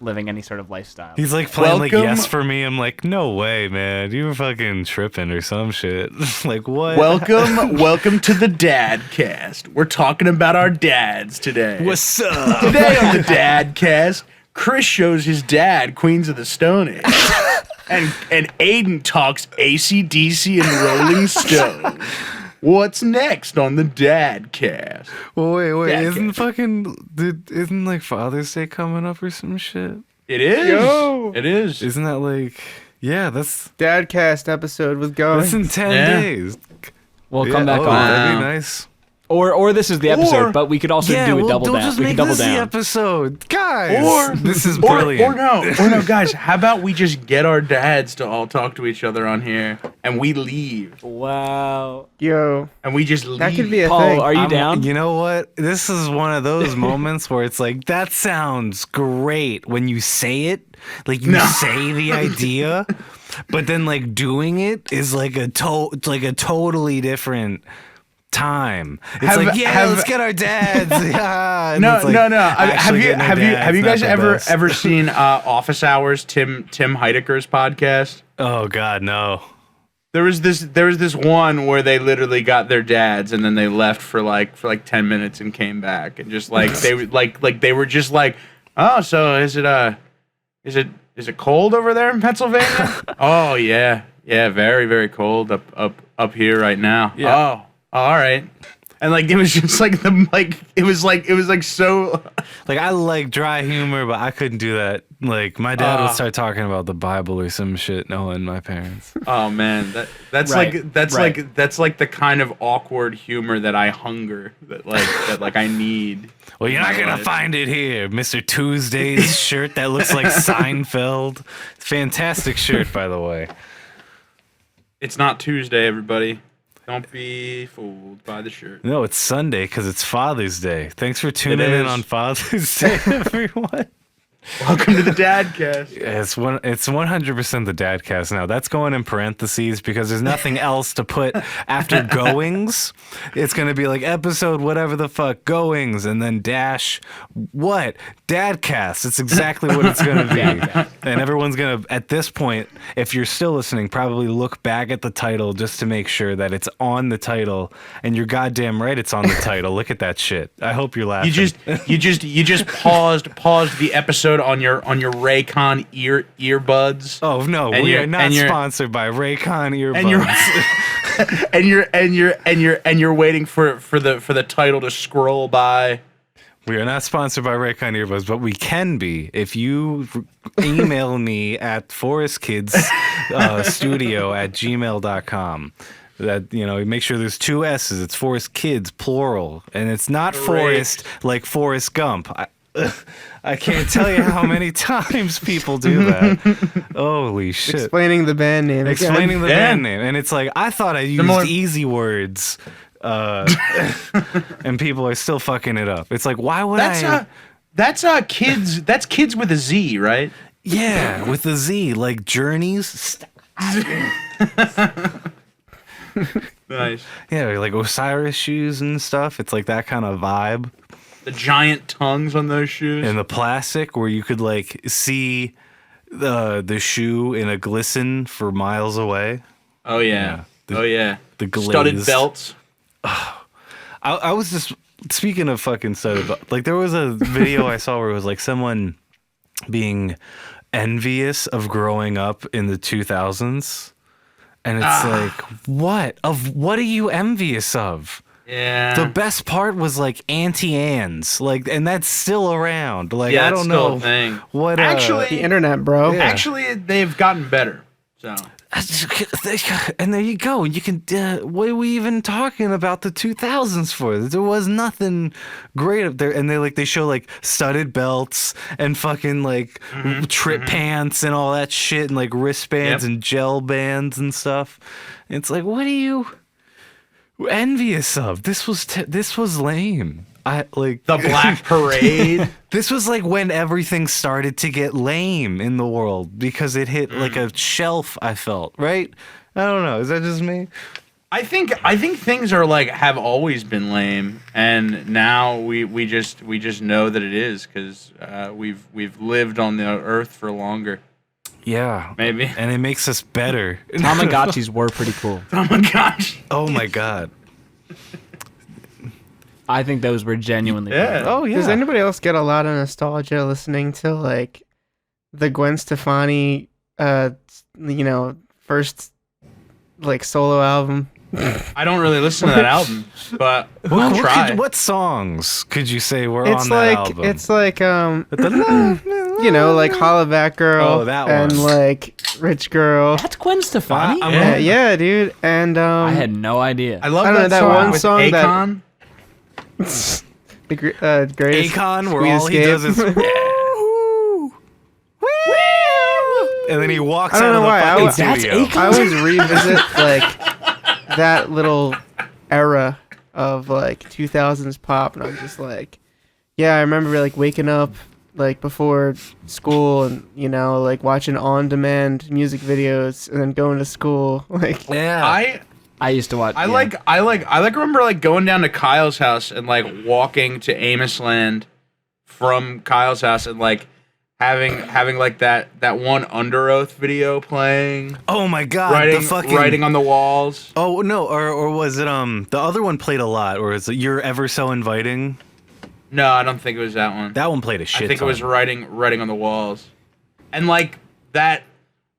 living any sort of lifestyle. He's like playing like Welcome- Yes for Me. I'm like, no way, man. You were fucking tripping or some shit. Like what? Welcome to the Dadcast. We're talking about our dads today. What's up? Today on the Dadcast, Chris shows his dad Queens of the Stone Age. And Aiden talks AC/DC and Rolling Stone. What's next on the Dadcast? Well, wait. Dadcast. Isn't like Father's Day coming up or some shit? It is. Yo. It is. Isn't that like? Yeah, that's Dadcast episode with going. in 10 Yeah. days. We'll Yeah, come back on, That'd be Wow. nice. or this is the episode, Or- but we could also do a double we'll down. just We make can double this the down. episode, guys. Or this is or brilliant. no, guys. How about we just get our dads to all talk to each other on here, and we leave, Wow. Yo, and we just leave. that could be a Paul, thing. are you down? You know what? This is one of those moments where it's like that sounds great when you say it, like you No. say the idea, but then like doing it is like it's like a totally different time. It's like let's get our dads. Yeah. And No, it's like no. Have actually you getting our have you dads, guys not the best. ever seen Office Hours? Tim Heidecker's podcast. Oh God, no. There was this one where they literally got their dads and then they left for like 10 minutes and came back and just like they they were just like, oh, so is it cold over there in Pennsylvania? Oh yeah, very very cold up here right now. Yeah. Oh, all right. And like it was just like it was so Like I like dry humor, but I couldn't do that. Like my dad would start talking about the Bible or some shit, knowing my parents. oh man that's Right, that's right. like the kind of awkward humor that I hunger that I need. Well, you're not in my gonna life. find it here, Mr. Tuesday's shirt that looks like Seinfeld. Fantastic shirt, by the way. It's not Tuesday, everybody. Don't be fooled by the shirt. No, it's Sunday because it's Father's Day. Thanks for tuning It in is. on Father's Day, everyone. Welcome to the Dadcast. It's 100% the Dadcast now. That's going in parentheses because there's nothing else to put after goings. It's gonna be like episode whatever the fuck goings and then dash what Dadcast. It's exactly what it's gonna be. And everyone's gonna at this point, if you're still listening, probably look back at the title just to make sure that it's on the title. And you're goddamn right, it's on the title. Look at that shit. I hope you're laughing. You just paused the episode on your Raycon earbuds. Oh no, And we you're- are not and you're- sponsored by Raycon earbuds. and you're waiting for the title to scroll by. We are not sponsored by Raycon earbuds, but we can be if you email me at forestkidsstudio@gmail.com. That, you know, make sure there's two S's. It's Forest Kids, plural. And it's not Forest like Forrest Gump. I can't tell you how many times people do that. Holy shit. Explaining the band name. again. Explaining the Yeah. band name. And it's like, I thought I used Similar- easy words. And people are still fucking it up. It's like, why would That's kids. That's kids with a Z, right? Yeah, with the Z, like Journeys. Nice. Yeah, like Osiris shoes and stuff. It's like that kind of vibe. The giant tongues on those shoes. And the plastic where you could like see the shoe in a glisten for miles away. oh yeah. The Studded glazed. belts. I was just speaking of fucking studded like there was a video I saw where it was like someone being envious of growing up in the 2000s. And it's like, what are you envious of? Yeah. The best part was like Auntie Anne's, like, and that's still around. Like, Yeah, I that's don't still know a thing. what. Actually, The internet, bro. Yeah. Actually, they've gotten better. So and there you go. You can. What are we even talking about the 2000s for? There was nothing great up there. And they show like studded belts and fucking like trip pants and all that shit and like wristbands and gel bands and stuff. It's like, what are you envious of? This was lame. I like the Black Parade. this was like when everything started to get lame in the world because it hit like a shelf, I felt, right? I don't know. Is that just me? I think things are like have always been lame, and now we just know that it is because we've lived on the earth for longer. Yeah. Maybe. And it makes us better. Tamagotchis were pretty cool. Oh my gosh. Oh my god. I think those were genuinely Yeah. cool. Oh yeah. Does anybody else get a lot of nostalgia listening to like the Gwen Stefani, first like solo album? I don't really listen to that album, but I'll try. What songs could you say were It's on like that album? it's like like Hollaback Girl Oh, that and one. like Rich Girl. That's Gwen Stefani? I'm- Yeah, dude. And I had no idea. I love I don't know, that that song one with song that- Akon. the greatest Akon, where We all he Escape. does is woo, woo, and then he walks I don't out know of why. the That's fucking studio. Akon? I always revisit like that little era of like 2000s pop, and I'm just like, yeah, I remember like waking up like before school and like watching on-demand music videos and then going to school. Like, Yeah. I used to watch. I remember like going down to Kyle's house and like walking to Amos Land from Kyle's house and like having like that one Under Oath video playing, Oh my god. writing the fucking writing on the walls. Oh no, or was it the other one played a lot, or is it You're Ever So Inviting? No, I don't think it was that one. That one played a shit I think ton. it was writing on the walls, and like that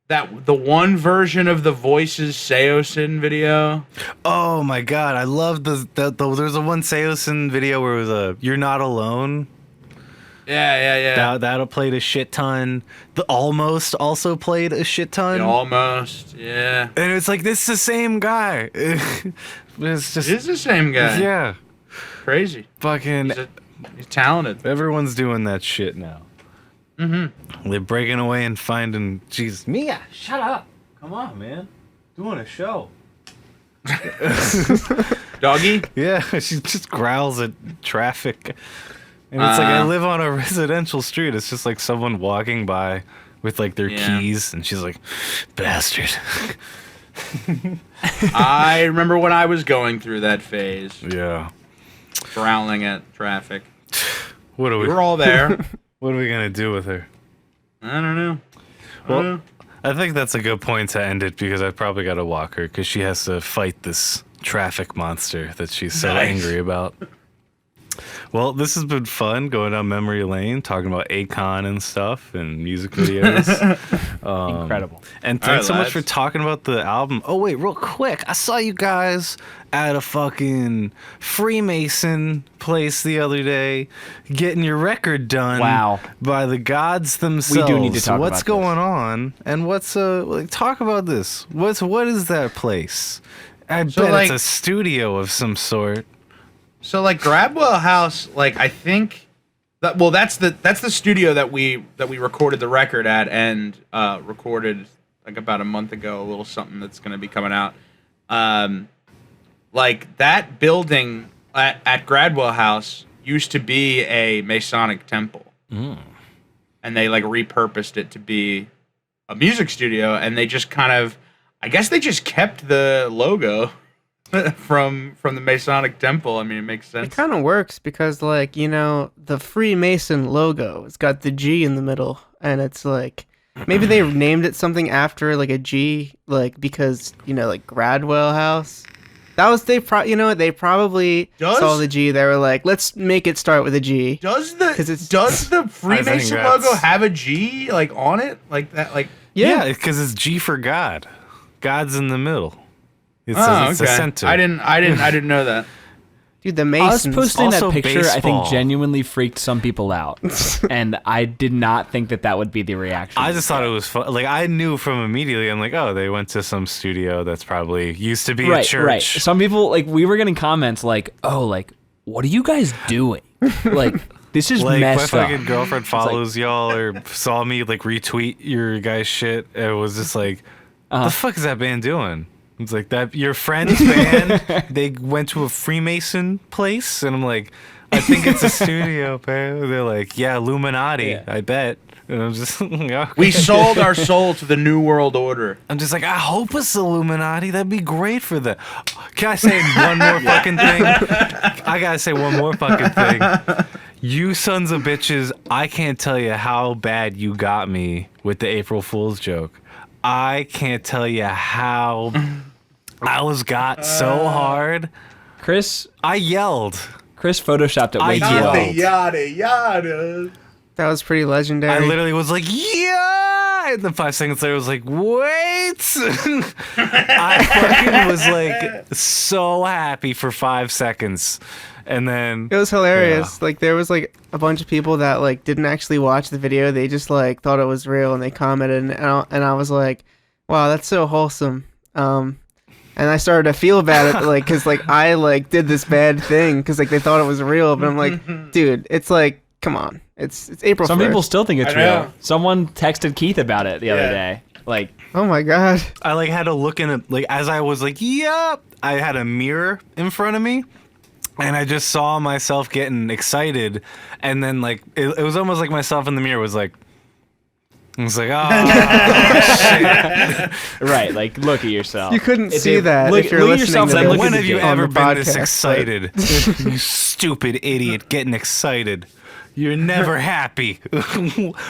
the one version of the Voices Seosin video. Oh my god, I love the there's a one Seosin video where it was a You're Not Alone. Yeah. That'll played a shit ton. The Almost also played a shit ton. Almost, yeah. And it's like, this is the same guy. It's just, It is the same guy. yeah, Crazy. fucking He's talented. everyone's doing that shit now. Mm-hmm. They're breaking away and finding, Jesus, Mia, shut up. Come on, man. Doing a show. Doggy? Yeah, she just growls at traffic. And it's like, I live on a residential street. It's just like someone walking by with like their keys, and she's like, bastard. I remember when I was going through that phase, Yeah. growling at traffic. What are We we? were all there. What are we gonna do with her? I don't know. Well, I think that's a good point to end it because I probably got to walk her because she has to fight this traffic monster that she's so Nice. angry about. Well, this has been fun going down memory lane, talking about Akon and stuff and music videos. Incredible. And All thanks right, so much for lads. talking about the album. Oh, wait, real quick. I saw you guys at a fucking Freemason place the other day getting your record done. Wow. By the gods themselves. need to talk What's about this. going on? And what's talk about this. What is that place? I So, bet like- it's a studio of some sort. So like Gradwell House, like I think that's the studio that we recorded the record at and recorded like about a month ago, a little something that's gonna be coming out. Like that building at Gradwell House used to be a Masonic temple. And they like repurposed it to be a music studio, and they just kind of, I guess they just kept the logo from the Masonic temple. I mean, it makes it sense. kind of works because like the Freemason logo, it's got the G in the middle, and it's like maybe they named it something after like a G, like because like Gradwell House. That was they probably saw the G. They were like, let's make it start with a G. Does 'Cause it's- the Freemason that's- logo have a G like on it, like that, like? Yeah, because it's G for God. God's in the middle. It's Oh, a okay. center. I didn't know that. Dude, the Us Masons. posting Also that picture, I baseball. think, genuinely freaked some people out, and I did not think that would be the reaction. I just thought it was fun. Like, I knew from immediately, I'm like, oh, they went to some studio that's probably used to be a church. Right. Some people, like, we were getting comments like, oh, like, what are you guys doing? Like, this is Like, my messed up. fucking girlfriend follows y'all or saw me, like, retweet your guys' shit. It was just like, the fuck is that band doing? It's like, that your friend's band, they went to a Freemason place? And I'm like, I think it's a studio, man. They're like, yeah, Illuminati, Yeah. I bet. And I'm just like, okay. We sold our soul to the New World Order. I'm just like, I hope it's Illuminati. That'd be great for them. Can I say one more fucking thing? I gotta say one more fucking thing. You sons of bitches, I can't tell you how bad you got me with the April Fool's joke. I can't tell you how I was got so hard. Chris I yelled. photoshopped it I way too yelled. well. Yada yada. That was pretty legendary. I literally was like, yeah! And then 5 seconds later, I was like, wait! I fucking was like so happy for 5 seconds. And then It was hilarious. Like there was like a bunch of people that like didn't actually watch the video. They just like thought it was real and they commented and I was like, wow, that's so wholesome. And I started to feel bad at like cuz like I like did this bad thing cuz like they thought it was real, but I'm like, dude, it's like come on. It's April 1st. Some people still think it's I know. real. Someone texted Keith about it the other day. Like, Oh my god. I like had to look in it, like as I was like, yep, I had a mirror in front of me. And I just saw myself getting excited, and then like it was almost like myself in the mirror was like, I was like, oh shit. right, like, look at yourself. You couldn't If see you- that look- if you're look at listening yourself to and this look When at have the you video. on ever the been this podcast, but- excited? You stupid idiot, getting excited. You're never happy.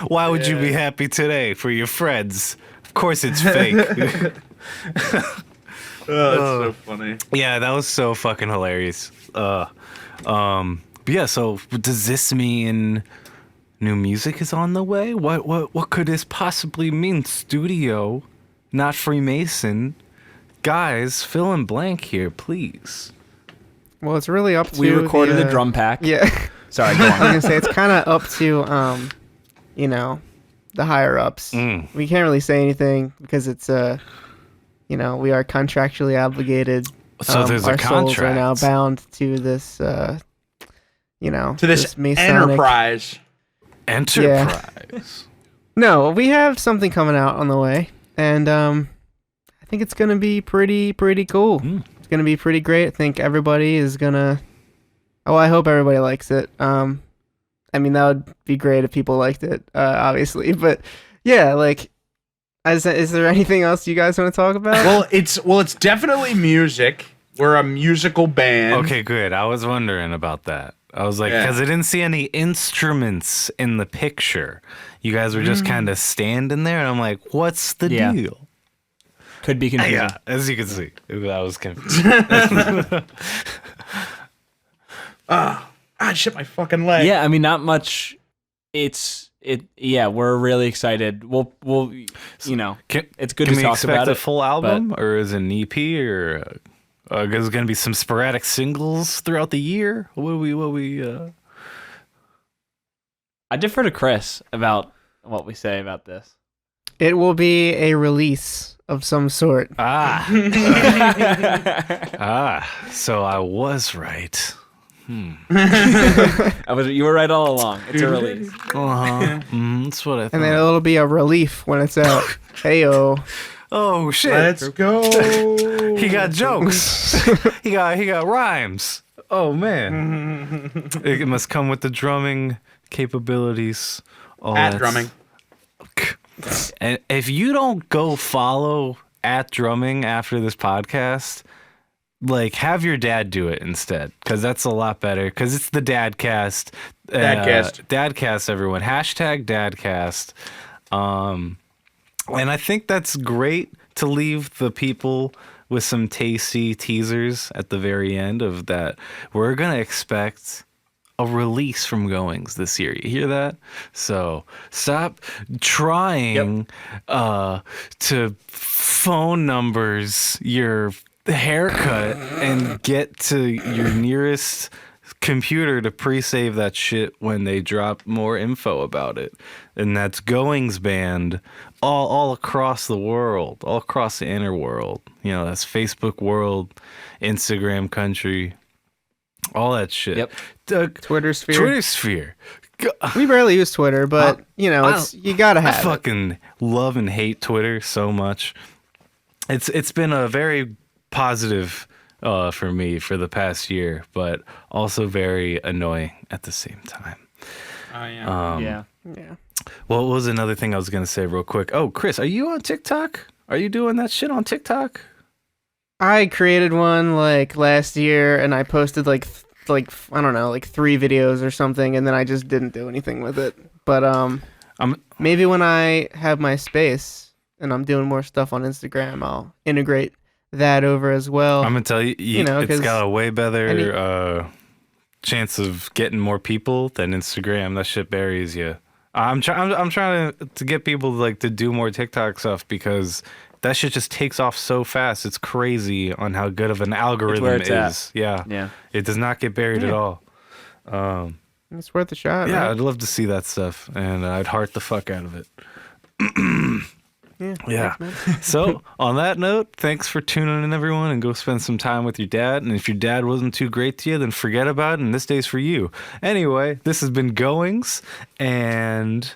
Why would you be happy today for your friends? Of course it's fake. Oh, that's so funny. Yeah, that was so fucking hilarious. But yeah, so does this mean new music is on the way? What could this possibly mean? Studio, not Freemason. Guys, fill in blank here, please. Well, it's really up to We recorded the, a drum pack. Yeah. Sorry, go I was on. gonna say it's kind of up to you know, the higher ups. We can't really say anything because it's you know, we are contractually obligated. So there's a our souls are now contract. bound to this you know, To this Masonic. enterprise. Enterprise. No, we have something coming out on the way, and I think it's gonna be pretty cool. It's gonna be pretty great. I think everybody is gonna. Oh, I hope everybody likes it. I mean that would be great if people liked it, obviously. But yeah, like, is there anything else you guys want to talk about? Well, it's definitely music. We're a musical band. Okay, good. I was wondering about that. I was like, Yeah. because I didn't see any instruments in the picture. You guys were just kind of standing there, and I'm like, what's the Yeah. deal? Could be confusing. Yeah, as you can see, I was confused. Ah, shit, my fucking leg. Yeah, I mean, not much. Yeah, we're really excited. We'll you know, it's good Can to we talk expect about a it. full album, or is it an EP, or is it going to be some sporadic singles throughout the year? What we? I defer to Chris about what we say about this. It will be a release of some sort. So I was right. You were right all along. It's a release. That's what I thought. And then it'll be a relief when it's out. Heyo. Oh shit! Let's go. He got jokes. he got rhymes. Oh man! It must come with the drumming capabilities. All At that's- drumming. And if you don't go follow at drumming after this podcast, like have your dad do it instead, because that's a lot better. Because it's the Dadcast. Dadcast. Dadcast, everyone. Hashtag Dadcast. And I think that's great to leave the people with some tasty teasers at the very end of that. We're going to expect a release from Goings this year. You hear that? So stop trying to phone numbers your haircut and get to your nearest computer to pre-save that shit when they drop more info about it. And that's Goings Band all across the world, all across the inner world. You know, that's Facebook world, Instagram country, all that shit. Yep. Twitter sphere. Twitter sphere. We barely use Twitter, but you know, you gotta have I fucking love and hate Twitter so much. It's been a very positive for me for the past year, but also very annoying at the same time. Oh yeah. Yeah. Yeah. What was another thing I was gonna say real quick? Oh, Chris, are you on TikTok? Are you doing that shit on TikTok? I created one like last year, and I posted like I don't know, like 3 videos or something, and then I just didn't do anything with it. But maybe when I have my space and I'm doing more stuff on Instagram, I'll integrate that over as well. I'm gonna tell you, You know, it's 'cause got a way better chance of getting more people than Instagram. That shit buries you. I'm trying to get people like to do more TikTok stuff because that shit just takes off so fast. It's crazy on how good of an algorithm where it it's is. at. Yeah. Yeah. It does not get buried at all. It's worth a shot. Yeah, right? I'd love to see that stuff, and I'd heart the fuck out of it. Yeah. Thanks, man. So, on that note, thanks for tuning in, everyone, and go spend some time with your dad. And if your dad wasn't too great to you, then forget about it, and this day's for you. Anyway, this has been Goings, and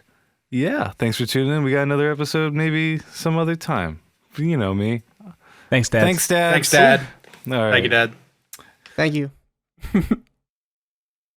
yeah, thanks for tuning in. We got another episode maybe some other time. You know me. Thanks, Dad. Thanks, Dad. Thanks, Dad. All right. Thank you, Dad. Thank you.